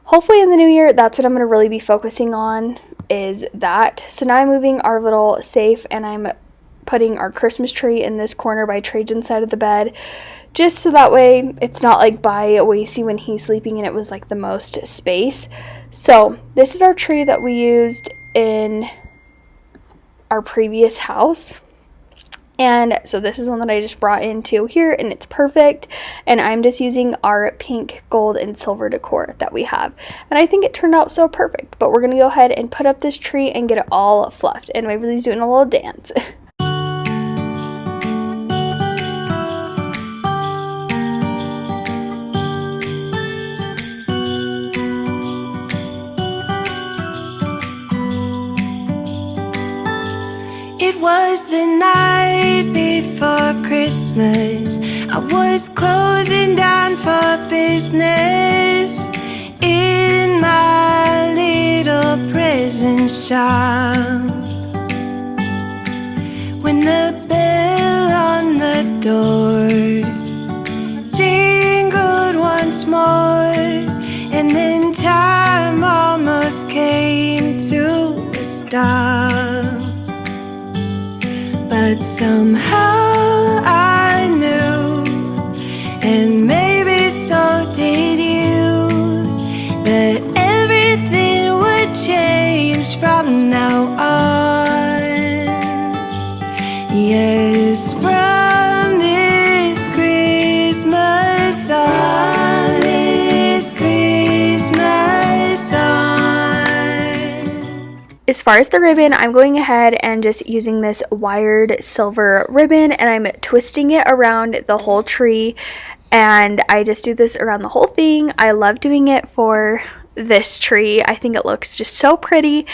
hopefully in the new year, that's what I'm going to really be focusing on, is that. So now I'm moving our little safe and I'm putting our Christmas tree in this corner by Trajan's side of the bed, just so that way it's not like by Wacy when he's sleeping and it was like the most space. So this is our tree that we used in our previous house. And so this is one that I just brought into here and it's perfect. And I'm just using our pink, gold, and silver decor that we have. And I think it turned out so perfect. But we're going to go ahead and put up this tree and get it all fluffed. And Waverly's doing a little dance. It was the night before Christmas. I was closing down for business in my little present shop, when the bell on the door jingled once more, and then time almost came to a stop. But somehow I knew, and maybe so did you, that everything would change from now on. Yes, from this Christmas on, this Christmas on. As far as the ribbon, I'm going ahead and just using this wired silver ribbon and I'm twisting it around the whole tree, and I just do this around the whole thing. I love doing it for this tree. I think it looks just so pretty.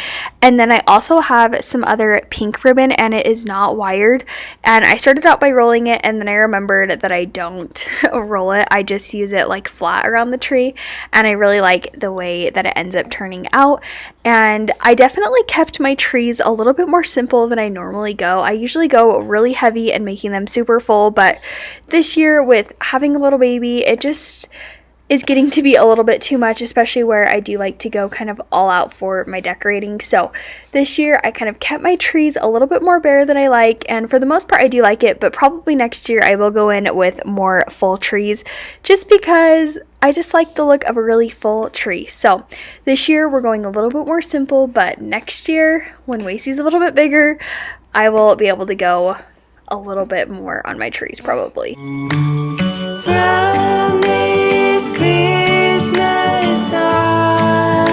And then I also have some other pink ribbon and it is not wired, and I started out by rolling it and then I remembered that I don't roll it. I just use it like flat around the tree, and I really like the way that it ends up turning out. And I definitely kept my trees a little bit more simple than I normally go. I usually go really heavy and making them super full, but this year with having a little baby, it just is getting to be a little bit too much, especially where I do like to go kind of all out for my decorating. So this year I kind of kept my trees a little bit more bare than I like, and for the most part I do like it, but probably next year I will go in with more full trees just because I just like the look of a really full tree. So this year we're going a little bit more simple, but next year when Wacy's a little bit bigger, I will be able to go a little bit more on my trees probably. From this Christmas on,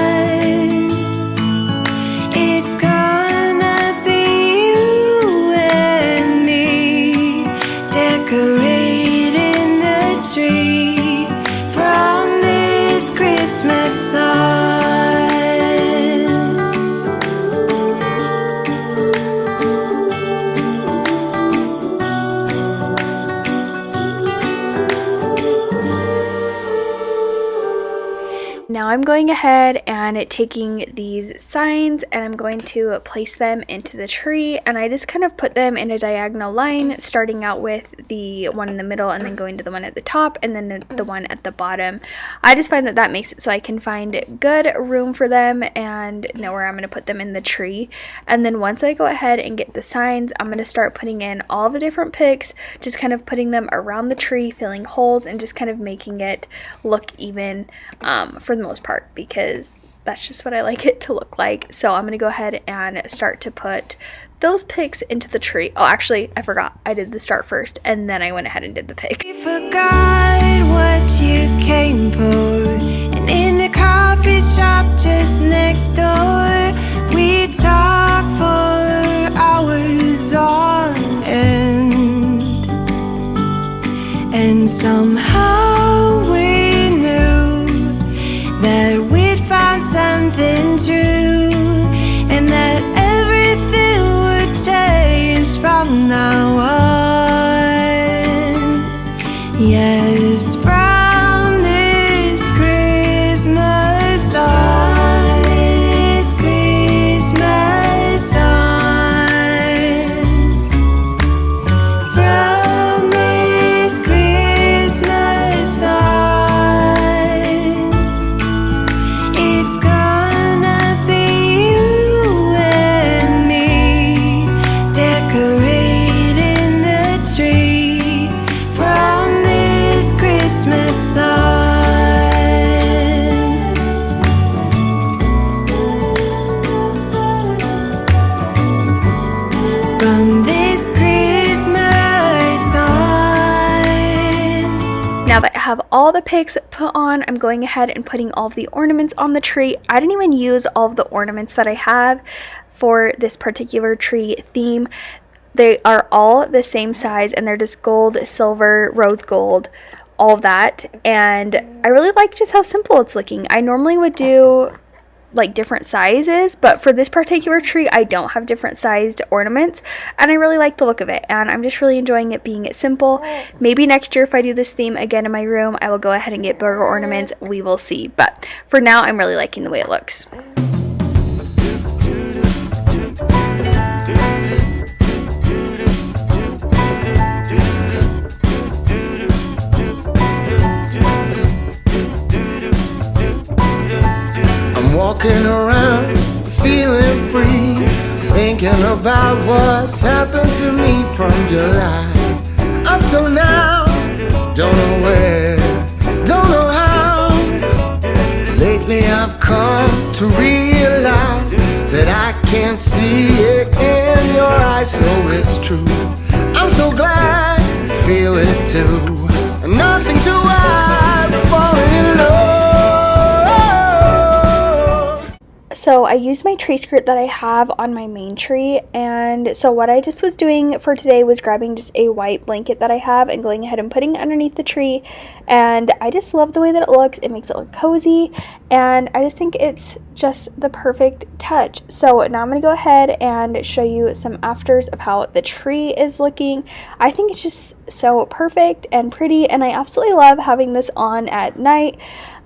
it's gonna be you and me decorating the tree. From this Christmas on. Now I'm going ahead and taking these signs and I'm going to place them into the tree, and I just kind of put them in a diagonal line, starting out with the one in the middle and then going to the one at the top and then the one at the bottom. I just find that that makes it so I can find good room for them and know where I'm going to put them in the tree. And then once I go ahead and get the signs, I'm going to start putting in all the different picks, just kind of putting them around the tree, filling holes and just kind of making it look even for the most part, because that's just what I like it to look like. So I'm going to go ahead and start to put those picks into the tree. Oh, actually, I forgot. I did the start first, and then I went ahead and did the pick. We forgot what you came for, and in the coffee shop just next door, we talked for hours on end, and somehow we knew that we'd found something true, and that everything would change from now on. Yes, from this Christmas on, this Christmas on, from this Christmas on, it's gonna be you and me decorating the tree from this Christmas on. From this Christmas on. Now that I have all the picks put on, I'm going ahead and putting all of the ornaments on the tree. I didn't even use all of the ornaments that I have for this particular tree theme. They are all the same size, and they're just gold, silver, rose gold, all of that. And I really like just how simple it's looking. I normally would do like different sizes, but for this particular tree I don't have different sized ornaments, and I really like the look of it, and I'm just really enjoying it being simple. Maybe next year if I do this theme again in my room, I will go ahead and get bigger ornaments. We will see, but for now I'm really liking the way it looks. I'm walking around feeling free, thinking about what's happened to me from July up till now. Don't know where, don't know how. Lately I've come to realize that I can see it in your eyes, so it's true. I'm so glad you feel it too. Nothing to hide, falling in love. So I used my tree skirt that I have on my main tree, and so what I just was doing for today was grabbing just a white blanket that I have and going ahead and putting it underneath the tree, and I just love the way that it looks. It makes it look cozy, and I just think it's just the perfect touch. So now I'm going to go ahead and show you some afters of how the tree is looking. I think it's just so perfect and pretty, and I absolutely love having this on at night.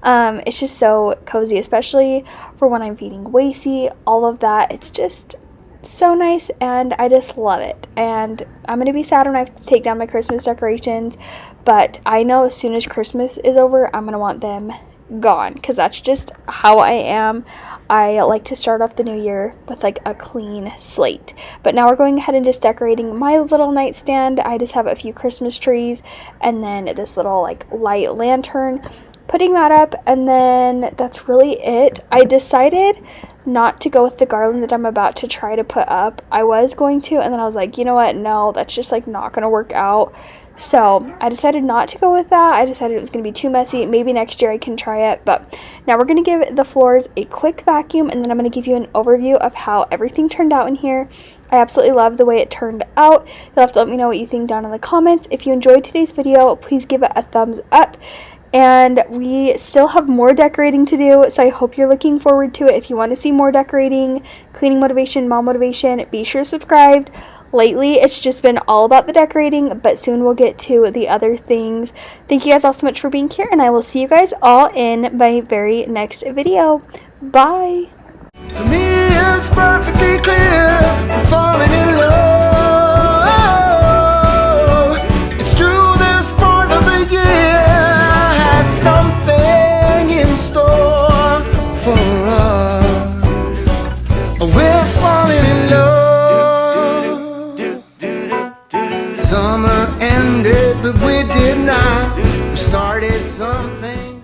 It's just so cozy, especially for when I'm feeding Wacy, all of that. It's just so nice, and I just love it. And I'm going to be sad when I have to take down my Christmas decorations, but I know as soon as Christmas is over, I'm going to want them gone, because that's just how I am. I like to start off the new year with like a clean slate. But now we're going ahead and just decorating my little nightstand. I just have a few Christmas trees and then this little like light lantern, putting that up, and then that's really it. I decided not to go with the garland that I'm about to try to put up. I was going to, and then I was like, you know what, no, that's just like not gonna work out. So I decided not to go with that. I decided it was going to be too messy. Maybe next year I can try it. But now we're going to give the floors a quick vacuum, and then I'm going to give you an overview of how everything turned out in here. I absolutely love the way it turned out. You'll have to let me know what you think down in the comments. If you enjoyed today's video, please give it a thumbs up. And we still have more decorating to do, so I hope you're looking forward to it. If you want to see more decorating, cleaning motivation, mom motivation, be sure to subscribe. Lately, it's just been all about the decorating, but soon we'll get to the other things. Thank you guys all so much for being here, and I will see you guys all in my very next video. Bye! To me, it's perfectly clear we're falling in love. It's true, this part of the year has something in store for us. We're falling in love. Summer ended, but we did not. We started something.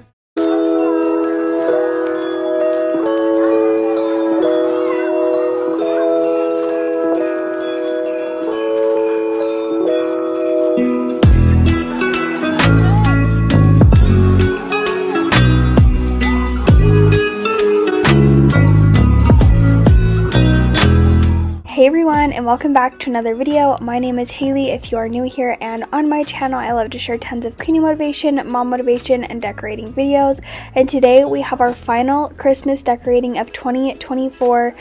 and welcome back to another video. My name is Haley if you are new here, and on my channel I love to share tons of cleaning motivation, mom motivation, and decorating videos. And today we have our final Christmas decorating of 2024.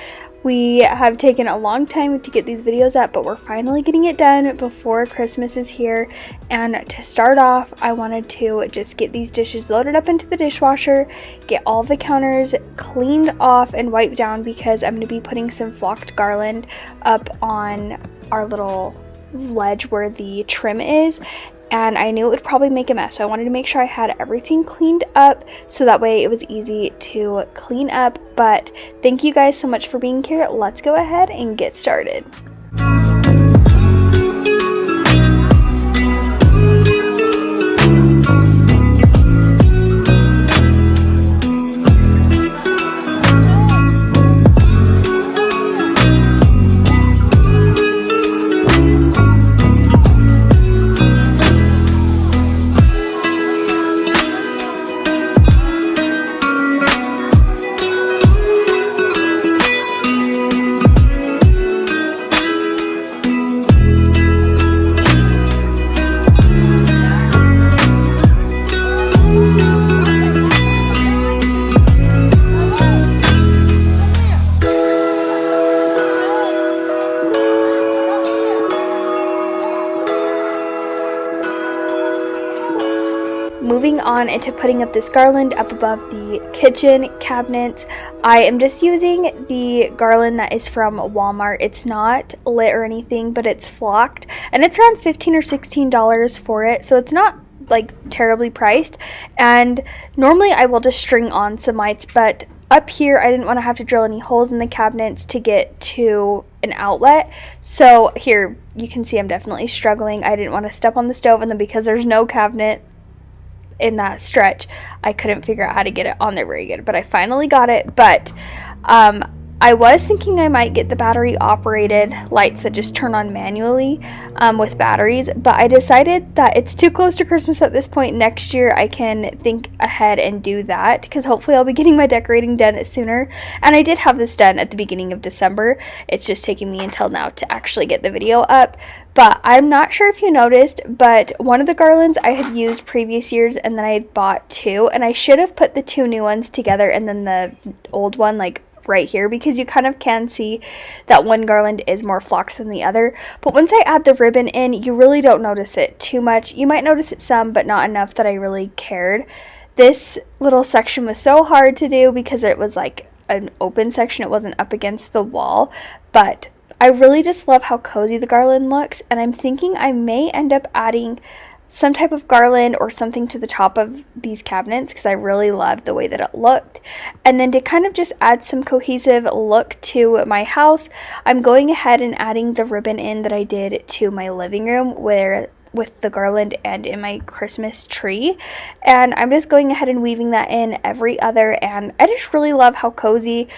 We have taken a long time to get these videos up, but we're finally getting it done before Christmas is here. And to start off, I wanted to just get these dishes loaded up into the dishwasher, get all the counters cleaned off and wiped down, because I'm going to be putting some flocked garland up on our little ledge where the trim is. And I knew it would probably make a mess, so I wanted to make sure I had everything cleaned up so that way it was easy to clean up. But thank you guys so much for being here. Let's go ahead and get started. Moving on into putting up this garland up above the kitchen cabinets, I am just using the garland that is from Walmart. It's not lit or anything, but it's flocked, and it's around $15 or $16 for it, so it's not like terribly priced. And normally I will just string on some lights, but up here I didn't want to have to drill any holes in the cabinets to get to an outlet. So here you can see I'm definitely struggling. I didn't want to step on the stove, and then because there's no cabinet in that stretch, I couldn't figure out how to get it on there very good, but I finally got it. But I was thinking I might get the battery operated lights that just turn on manually with batteries, but I decided that it's too close to Christmas at this point. Next year I can think ahead and do that, because hopefully I'll be getting my decorating done sooner. And I did have this done at the beginning of December. It's just taking me until now to actually get the video up. But I'm not sure if you noticed, but one of the garlands I had used previous years, and then I had bought two, and I should have put the two new ones together and then the old one like right here, because you kind of can see that one garland is more flocked than the other. But once I add the ribbon in, you really don't notice it too much. You might notice it some, but not enough that I really cared. This little section was so hard to do because it was like an open section. It wasn't up against the wall, but I really just love how cozy the garland looks, and I'm thinking I may end up adding some type of garland or something to the top of these cabinets, because I really loved the way that it looked. And then to kind of just add some cohesive look to my house, I'm going ahead and adding the ribbon in that I did to my living room with the garland and in my Christmas tree. And I'm just going ahead and weaving that in every other, and I just really love how cozy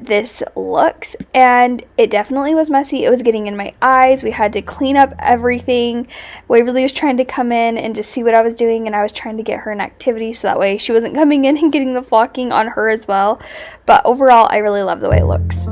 this looks. And it definitely was messy. It was getting in my eyes. We had to clean up everything. Waverly was trying to come in and just see what I was doing, and I was trying to get her an activity so that way she wasn't coming in and getting the flocking on her as well. But overall I really love the way it looks.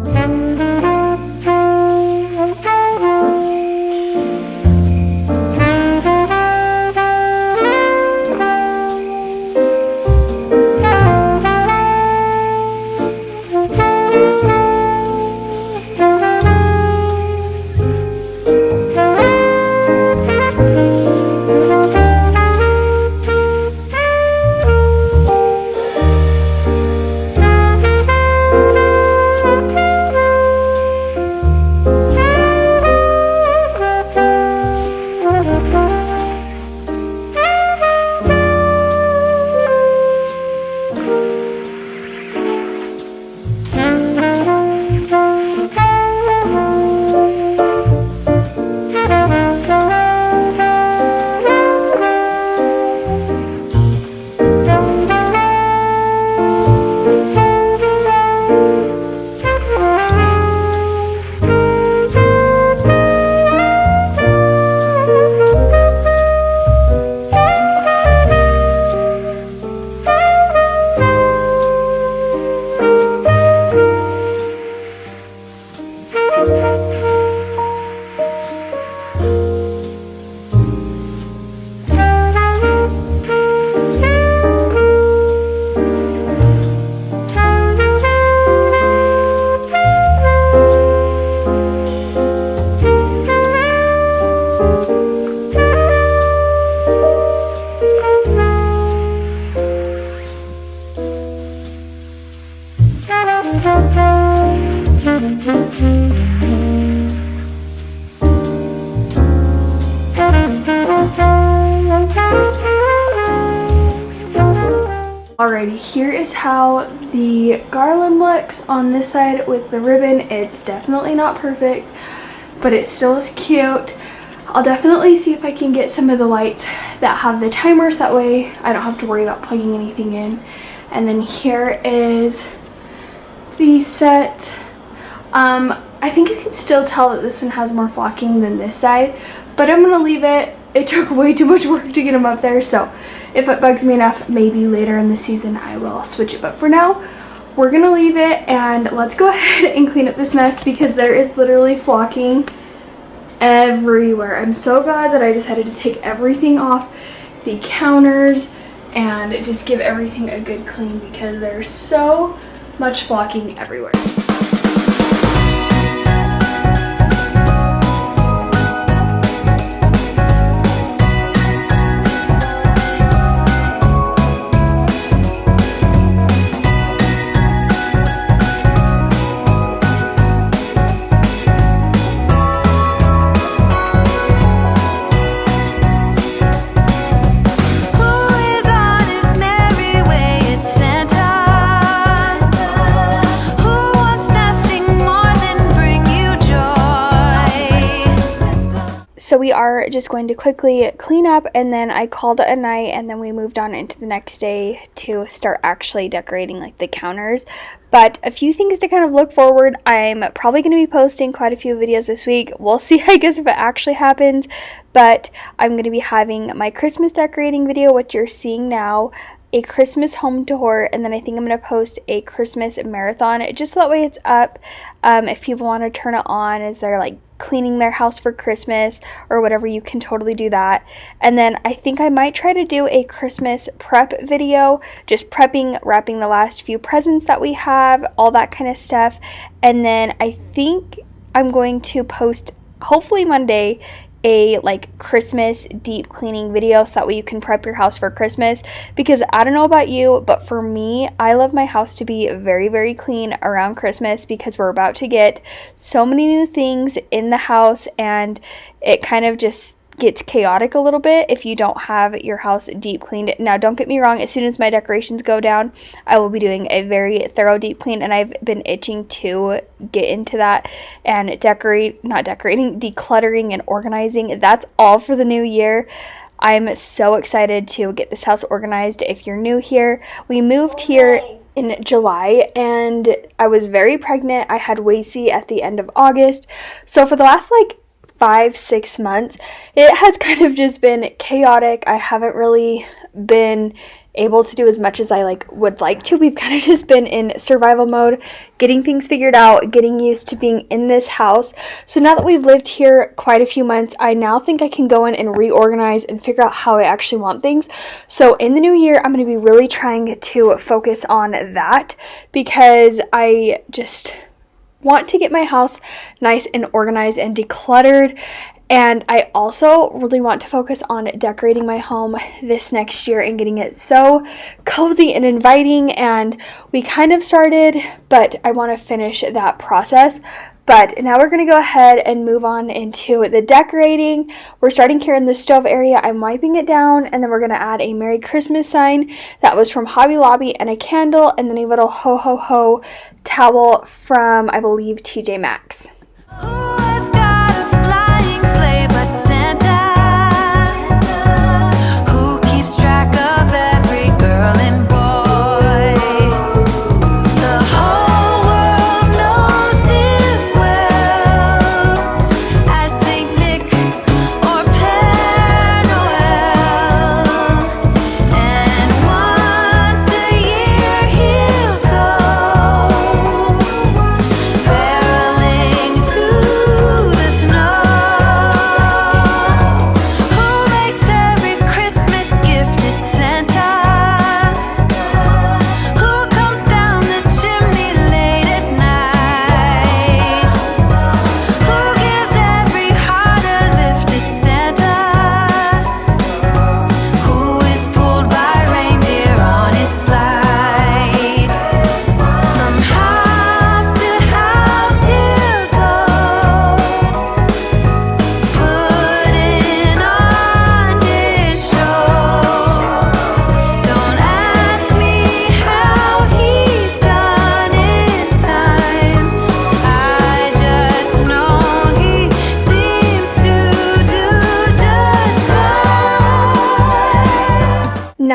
Alrighty, here is how the garland looks on this side with the ribbon. It's definitely not perfect, but it still is cute. I'll definitely see if I can get some of the lights that have the timers, that way I don't have to worry about plugging anything in. And then here is the set. I think you can still tell that this one has more flocking than this side, but I'm gonna leave it. It took way too much work to get them up there, so if it bugs me enough, maybe later in the season I will switch it. But for now, we're gonna leave it, and let's go ahead and clean up this mess because there is literally flocking everywhere. I'm so glad that I decided to take everything off the counters and just give everything a good clean because there's so much flocking everywhere. So we are just going to quickly clean up, and then I called it a night, and then we moved on into the next day to start actually decorating like the counters. But a few things to kind of look forward. I'm probably going to be posting quite a few videos this week. We'll see, I guess, if it actually happens. But I'm going to be having my Christmas decorating video, which you're seeing now, a Christmas home tour, and then I think I'm going to post a Christmas marathon, just so that way it's up if people want to turn it on as they're like cleaning their house for Christmas or whatever. You can totally do that. And then I think I might try to do a Christmas prep video, just prepping, wrapping the last few presents that we have, all that kind of stuff. And then I think I'm going to post, hopefully Monday, a like Christmas deep cleaning video, so that way you can prep your house for Christmas. Because I don't know about you, but for me, I love my house to be very, very clean around Christmas because we're about to get so many new things in the house, and it kind of just gets chaotic a little bit if you don't have your house deep cleaned. Now, don't get me wrong, as soon as my decorations go down, I will be doing a very thorough deep clean, and I've been itching to get into that and decluttering and organizing. That's all for the new year. I'm so excited to get this house organized. If you're new here, we moved here in July, and I was very pregnant. I had Wacy at the end of August, so for the last 5-6 months, it has kind of just been chaotic. I haven't really been able to do as much as I would like to. We've kind of just been in survival mode, getting things figured out, getting used to being in this house. So now that we've lived here quite a few months, I now think I can go in and reorganize and figure out how I actually want things. So in the new year, I'm going to be really trying to focus on that because I just want to get my house nice and organized and decluttered. And I also really want to focus on decorating my home this next year and getting it so cozy and inviting. And we kind of started, but I want to finish that process. But now we're going to go ahead and move on into the decorating. We're starting here in the stove area. I'm wiping it down, and then we're going to add a Merry Christmas sign that was from Hobby Lobby, and a candle, and then a little ho ho ho towel from, I believe, TJ Maxx. Who has got a flying sleigh but Santa? Who keeps track of every girl and boy? The whole world knows him well as Saint Nick or Père Noël. And once a year he'll go barreling through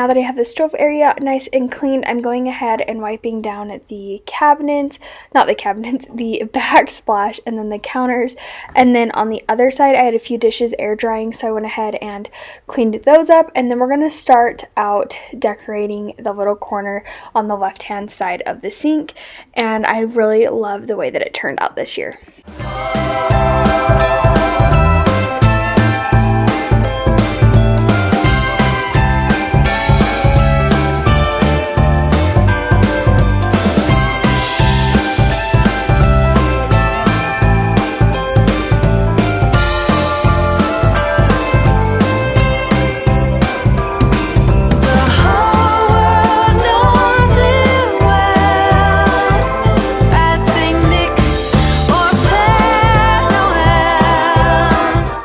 now that I have the stove area nice and cleaned, I'm going ahead and wiping down the cabinets, not the cabinets, the backsplash, and then the counters. And then on the other side, I had a few dishes air drying, so I went ahead and cleaned those up. And then we're going to start out decorating the little corner on the left hand side of the sink. And I really love the way that it turned out this year.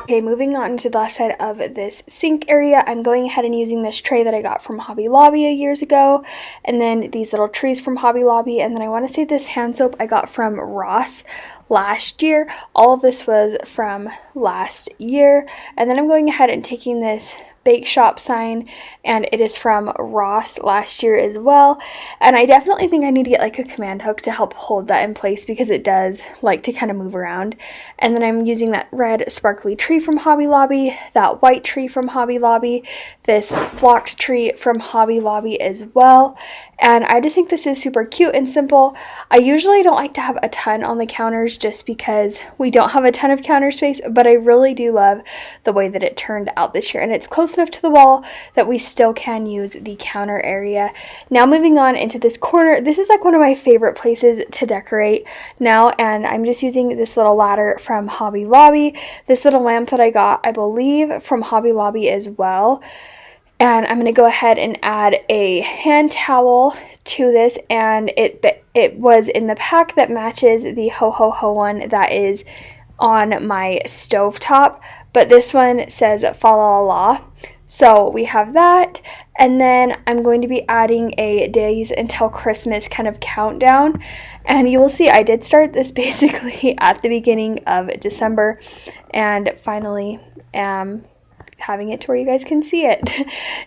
Okay, moving on to the last side of this sink area, I'm going ahead and using this tray that I got from Hobby Lobby years ago, and then these little trees from Hobby Lobby, and then I want to say this hand soap I got from Ross last year. All of this was from last year. And then I'm going ahead and taking this bake shop sign, and it is from Ross last year as well. And I definitely think I need to get like a command hook to help hold that in place because it does like to kind of move around. And then I'm using that red sparkly tree from Hobby Lobby, that white tree from Hobby Lobby, this flocked tree from Hobby Lobby as well. And I just think this is super cute and simple. I usually don't like to have a ton on the counters just because we don't have a ton of counter space, but I really do love the way that it turned out this year. And it's close enough to the wall that we still can use the counter area. Now moving on into this corner, this is like one of my favorite places to decorate now, and I'm just using this little ladder from Hobby Lobby, this little lamp that I got, I believe, from Hobby Lobby as well. And I'm going to go ahead and add a hand towel to this, and it was in the pack that matches the Ho Ho Ho one that is on my stovetop, but this one says fa la la. So we have that, and then I'm going to be adding a days until Christmas kind of countdown, and you will see I did start this basically at the beginning of December, and finally having it to where you guys can see it.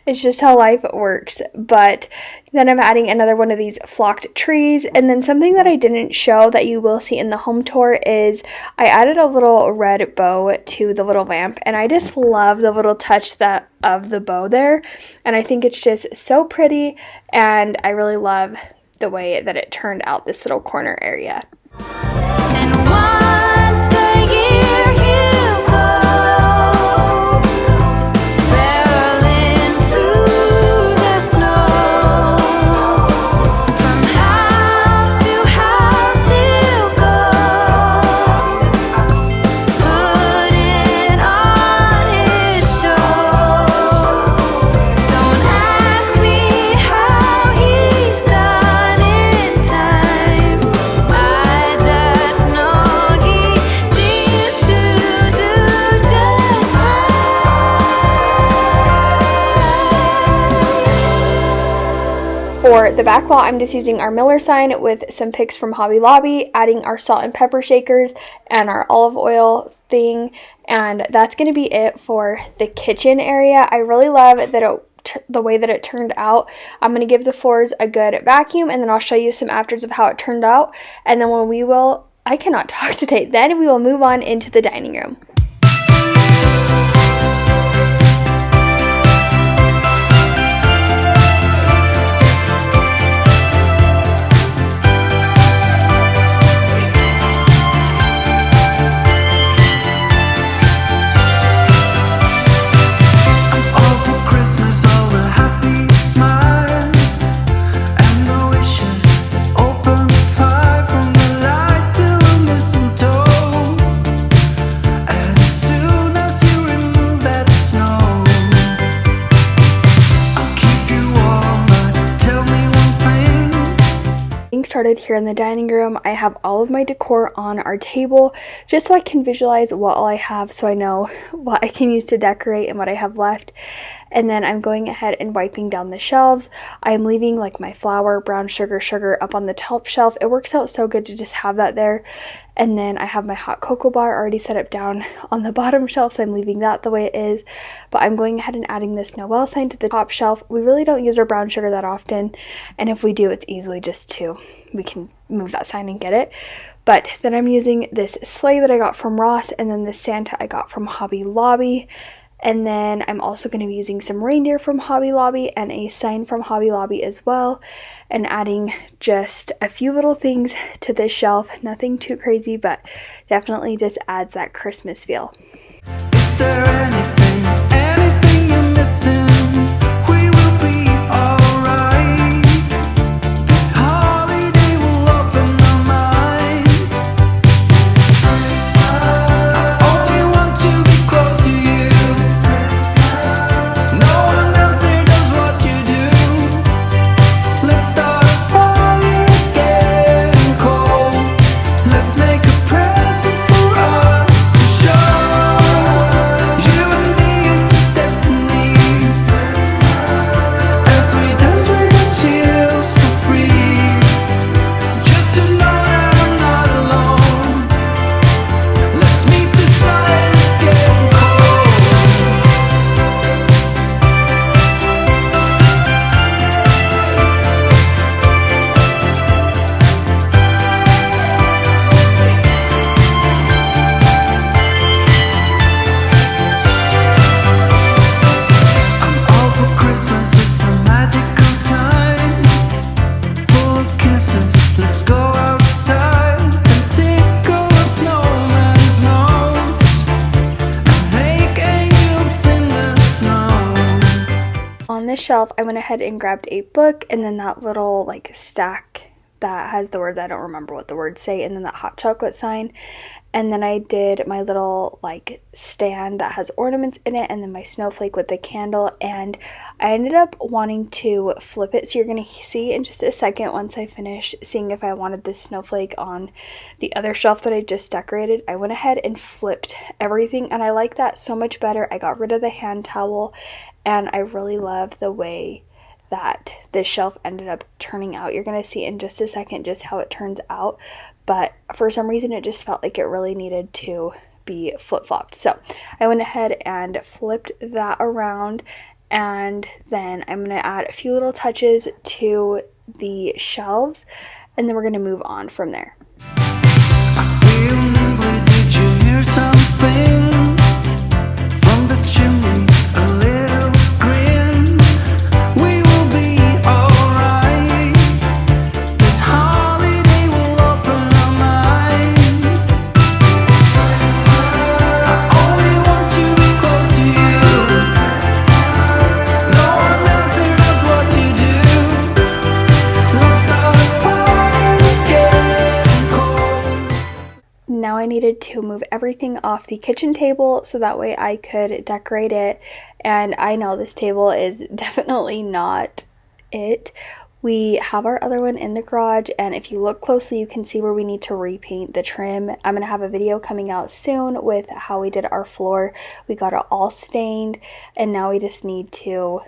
It's just how life works. But then I'm adding another one of these flocked trees, and then something that I didn't show that you will see in the home tour is I added a little red bow to the little lamp, and I just love the little touch of the bow there, and I think it's just so pretty, and I really love the way that it turned out this little corner area. And once a year you go, barreling through the snow. From house to house you go, putting on his show. Don't ask me how he's done in time. I just know he seems to do just fine. For the back wall, I'm just using our Miller sign with some picks from Hobby Lobby, adding our salt and pepper shakers and our olive oil thing, and that's going to be it for the kitchen area. I really love that the way that it turned out. I'm going to give the floors a good vacuum, and then I'll show you some afters of how it turned out, and then I cannot talk today, then we will move on into the dining room. All for Christmas, all the happy smiles and the wishes. Open fire from the light till the mistletoe. And as soon as you remove that snow, I'll keep you warm, but tell me one thing. Getting started here in the dining room, I have all of my decor on our table just so I can visualize what all I have, so I know what I can use to decorate and what I have left. And then I'm going ahead and wiping down the shelves. I'm leaving like my flour, brown sugar up on the top shelf. It works out so good to just have that there. And then I have my hot cocoa bar already set up down on the bottom shelf, so I'm leaving that the way it is. But I'm going ahead and adding this Noel sign to the top shelf. We really don't use our brown sugar that often, and if we do, it's easily we can move that sign and get it. But then I'm using this sleigh that I got from Ross, and then the Santa I got from Hobby Lobby. And then I'm also going to be using some reindeer from Hobby Lobby and a sign from Hobby Lobby as well. And adding just a few little things to this shelf. Nothing too crazy, but definitely just adds that Christmas feel. Is there anything you're missing? We will be alright. This holiday will open our minds. I only want to be close to you. No one else here does what you do. Let's start a fire, it's getting cold. Let's make a present for us to show. You and me is a destiny. As we dance we got chills for free. Just to know that I'm not alone. Let's meet the sun, it's getting cold. All for Christmas, it's a magical time. Full of kisses, let's go outside and tickle a snowman's nose and make angels in the snow. On this shelf, I went ahead and grabbed a book and then that little like stack that has the words, I don't remember what the words say, and then that hot chocolate sign. And then I did my little like stand that has ornaments in it, and then my snowflake with the candle. And I ended up wanting to flip it, so you're going to see in just a second once I finish seeing if I wanted this snowflake on the other shelf that I just decorated. I went ahead and flipped everything, and I like that so much better. I got rid of the hand towel, and I really love the way that this shelf ended up turning out. You're going to see in just a second just how it turns out, but for some reason it just felt like it really needed to be flip-flopped. So I went ahead and flipped that around, and then I'm going to add a few little touches to the shelves, and then we're going to move on from there. Feel nimbly, did you hear something from the chimney? A little grin. We will be alright. This holiday will open our mind. I only want to be close to you. No one else here does what you do. Let's start a fire, it's getting cold. Now I needed to move everything off the kitchen table so that way I could decorate it. And I know this table is definitely not it. We have our other one in the garage, and if you look closely you can see where we need to repaint the trim. I'm going to have a video coming out soon with how we did our floor. We got it all stained, and now we just need to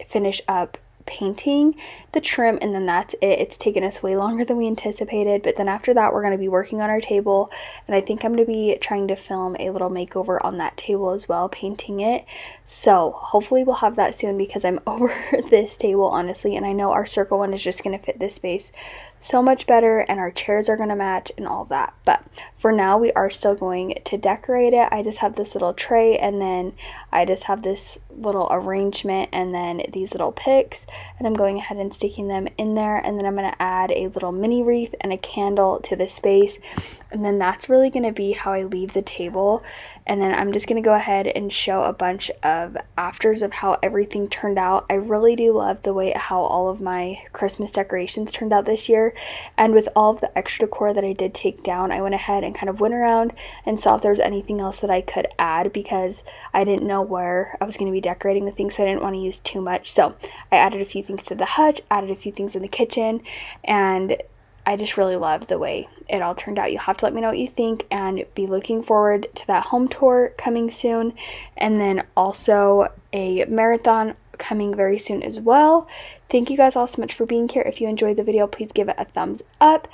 finish up painting the trim, and then that's it. It's taken us way longer than we anticipated, but then after that we're going to be working on our table, and I think I'm going to be trying to film a little makeover on that table as well, painting it. So hopefully we'll have that soon because I'm over this table honestly, and I know our circle one is just going to fit this space so much better, and our chairs are going to match and all that. But for now we are still going to decorate it. I just have this little tray, and then I just have this little arrangement, and then these little picks, and I'm going ahead and sticking them in there, and then I'm going to add a little mini wreath and a candle to the space, and then that's really going to be how I leave the table. And then I'm just going to go ahead and show a bunch of afters of how everything turned out. I really do love the way how all of my Christmas decorations turned out this year, and with all of the extra decor that I did take down, I went ahead and kind of went around and saw if there was anything else that I could add, because I didn't know where I was going to be decorating the things, so I didn't want to use too much. So I added a few things to the hutch, added a few things in the kitchen, and I just really love the way it all turned out. You'll have to let me know what you think, and be looking forward to that home tour coming soon, and then also a marathon coming very soon as well. Thank you guys all so much for being here. If you enjoyed the video, please give it a thumbs up,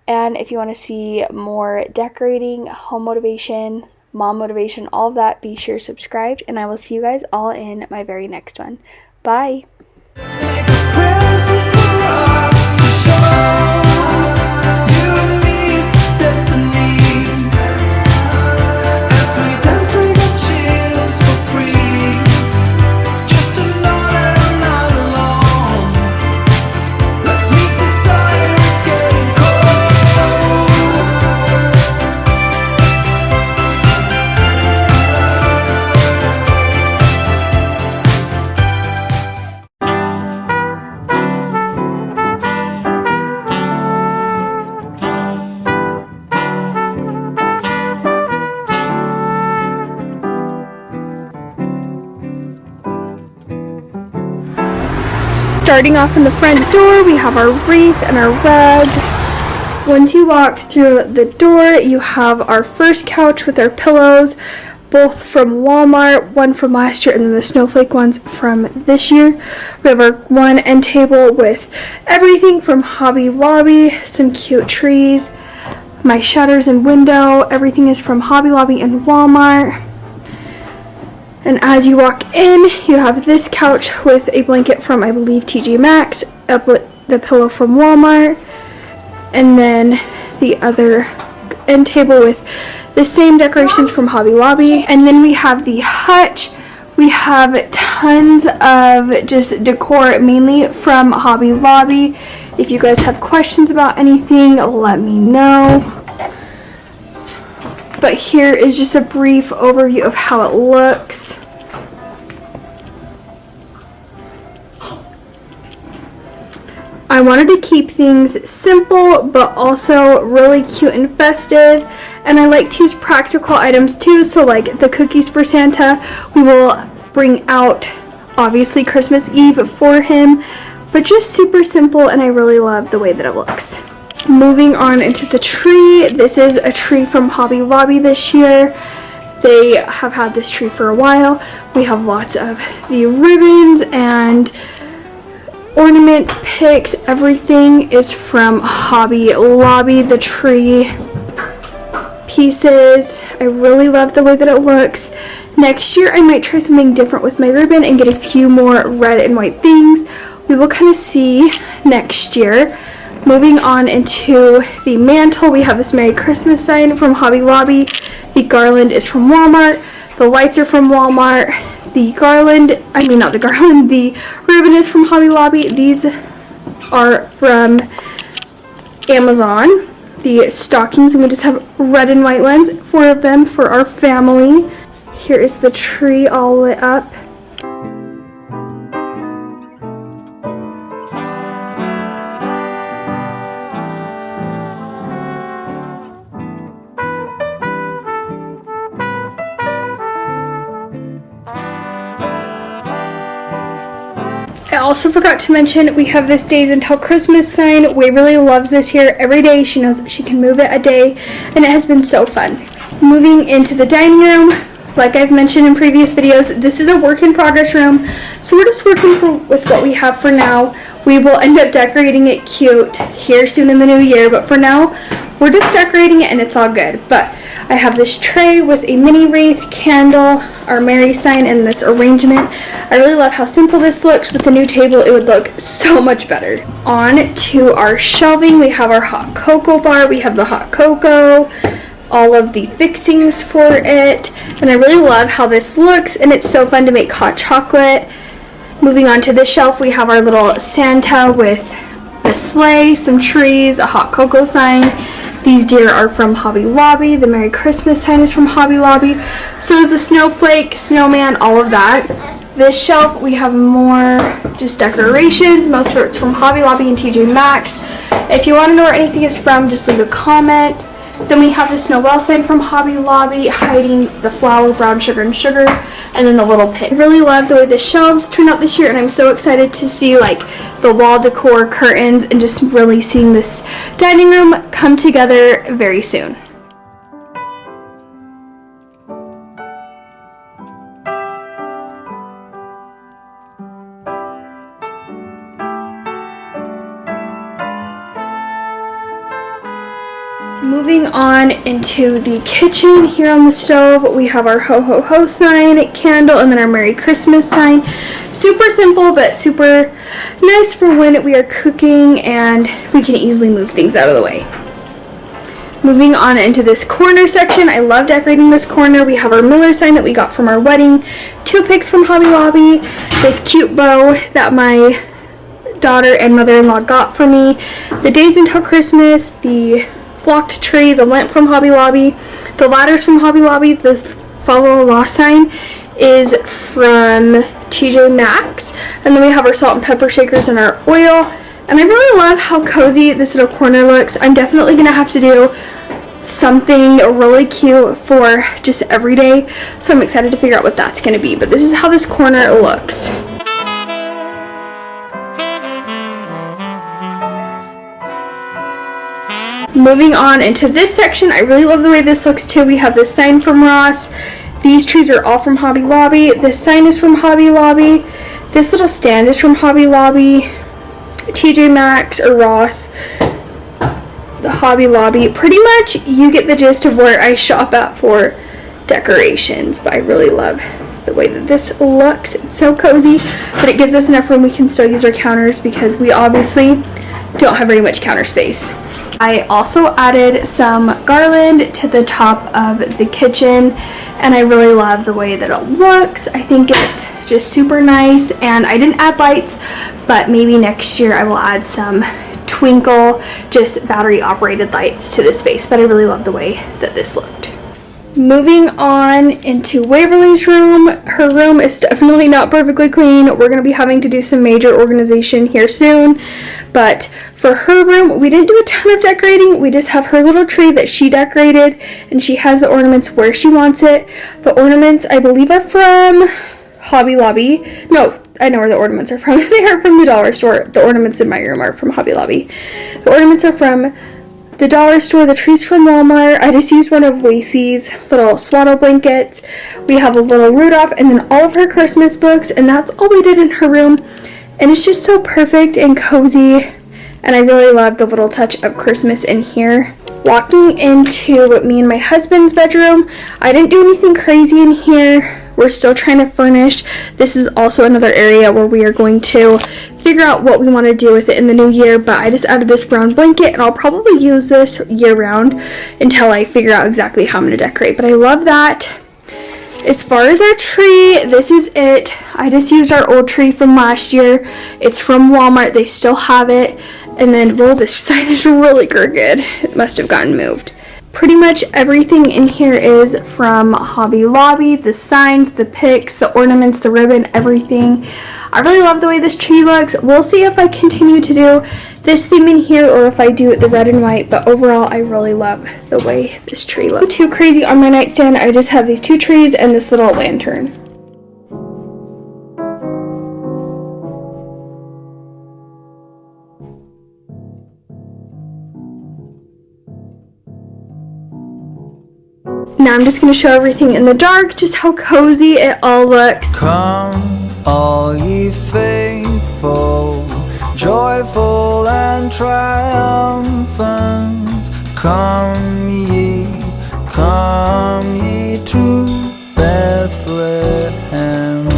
and if you want to see more decorating, home motivation, mom motivation, all of that, be sure subscribed, and I will see you guys all in my very next one. Bye. Starting off in the front door, we have our wreath and our rug. Once you walk through the door, you have our first couch with our pillows, both from Walmart, one from last year and then the snowflake ones from this year. We have our one end table with everything from Hobby Lobby, some cute trees, my shutters and window, everything is from Hobby Lobby and Walmart. And as you walk in, you have this couch with a blanket from, I believe, TJ Maxx, the pillow from Walmart, and then the other end table with the same decorations from Hobby Lobby. And then we have the hutch. We have tons of just decor, mainly from Hobby Lobby. If you guys have questions about anything, let me know. But here is just a brief overview of how it looks. I wanted to keep things simple but also really cute and festive, and I like to use practical items too, so like the cookies for Santa, we will bring out obviously Christmas Eve for him, but just super simple, and I really love the way that it looks. Moving on into the tree, this is a tree from Hobby Lobby this year. They have had this tree for a while. We have lots of the ribbons and ornaments, picks, everything is from Hobby Lobby. The tree pieces, I really love the way that it looks. Next year I might try something different with my ribbon and get a few more red and white things. We will kind of see next year. Moving on into the mantle, we have this Merry Christmas sign from Hobby Lobby. The garland is from Walmart. The lights are from Walmart. The garland, the ribbon is from Hobby Lobby. These are from Amazon. The stockings, and we just have red and white ones, 4 of them for our family. Here is the tree all lit up. I also forgot to mention we have this Days Until Christmas sign. Waverly loves this here. Every day she knows that she can move it a day, and it has been so fun. Moving into the dining room, like I've mentioned in previous videos, this is a work in progress room, so we're just working with what we have for now. We will end up decorating it cute here soon in the new year, but for now we're just decorating it and it's all good. But I have this tray with a mini wreath, candle, our Mary sign, and this arrangement. I really love how simple this looks. With the new table, it would look so much better. On to our shelving, we have our hot cocoa bar. We have the hot cocoa, all of the fixings for it, and I really love how this looks, and it's so fun to make hot chocolate. Moving on to this shelf, we have our little Santa with a sleigh, some trees, a hot cocoa sign. These deer are from Hobby Lobby. The Merry Christmas sign is from Hobby Lobby. So is the snowflake, snowman, all of that. This shelf, we have more just decorations. Most of it's from Hobby Lobby and TJ Maxx. If you want to know where anything is from, just leave a comment. Then we have this Noel sign from Hobby Lobby hiding the flour, brown sugar, and sugar, and then the little pig. I really love the way the shelves turned out this year, and I'm so excited to see like the wall decor, curtains, and just really seeing this dining room come together very soon. Moving on into the kitchen, here on the stove we have our ho ho ho sign, candle, and then our Merry Christmas sign. Super simple but super nice for when we are cooking and we can easily move things out of the way. Moving on into this corner section, I love decorating this corner. We have our Miller sign that we got from our wedding, 2 picks from Hobby Lobby, this cute bow that my daughter and mother-in-law got for me, the days until Christmas, the flocked tree, the lamp from Hobby Lobby, the ladders from Hobby Lobby. The follow law sign is from TJ Maxx, and then we have our salt and pepper shakers and our oil. And I really love how cozy this little corner looks. I'm definitely gonna have to do something really cute for just every day, so I'm excited to figure out what that's gonna be. But this is how this corner looks. Moving on into this section, I really love the way this looks too. We have this sign from Ross. These trees are all from Hobby Lobby. This sign is from Hobby Lobby. This little stand is from Hobby Lobby, TJ Maxx or Ross, the Hobby Lobby. Pretty much you get the gist of where I shop at for decorations, but I really love the way that this looks. It's so cozy, but it gives us enough room we can still use our counters because we obviously don't have very much counter space. I also added some garland to the top of the kitchen, and I really love the way that it looks. I think it's just super nice, and I didn't add lights, but maybe next year I will add some twinkle, just battery operated lights to this space, but I really love the way that this looked. Moving on into Waverly's room. Her room is definitely not perfectly clean. We're going to be having to do some major organization here soon. But for her room, we didn't do a ton of decorating. We just have her little tree that she decorated, and she has the ornaments where she wants it. The ornaments, I believe, are from Hobby Lobby. No, I know where the ornaments are from. They are from the dollar store. The ornaments in my room are from Hobby Lobby. The ornaments are from the dollar store, the trees from Walmart. I just used one of Wasey's little swaddle blankets. We have a little Rudolph, and then all of her Christmas books, and that's all we did in her room. And it's just so perfect and cozy, and I really love the little touch of Christmas in here. Walking into me and my husband's bedroom, I didn't do anything crazy in here. We're still trying to furnish. This is also another area where we are going to figure out what we want to do with it in the new year, but I just added this brown blanket, and I'll probably use this year round until I figure out exactly how I'm going to decorate, but I love that. As far as our tree, this is it. I just used our old tree from last year. It's from Walmart. They still have it. And then, well, this sign is really crooked. It must have gotten moved. Pretty much everything in here is from Hobby Lobby. The signs, the picks, the ornaments, the ribbon, everything. I really love the way this tree looks. We'll see if I continue to do this theme in here or if I do the red and white, but overall I really love the way this tree looks. Too crazy on my nightstand. I just have these 2 trees and this little lantern. Now I'm just going to show everything in the dark, just how cozy it all looks. Come, all ye faithful, joyful and triumphant. Come ye to Bethlehem.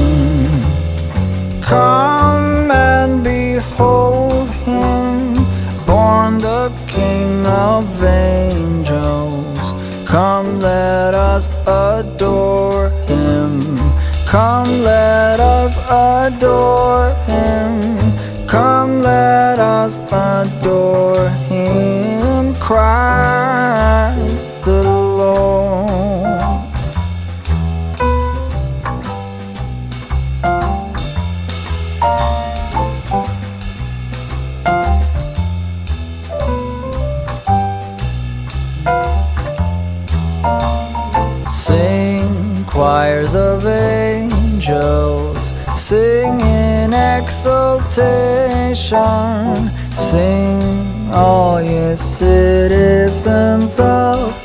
Come and behold him, born the King of angels. Come, let us adore him. Come, let us adore him. Come, let us adore him, Christ the Lord. choirs of angels sing in exultation. Sing, all ye citizens of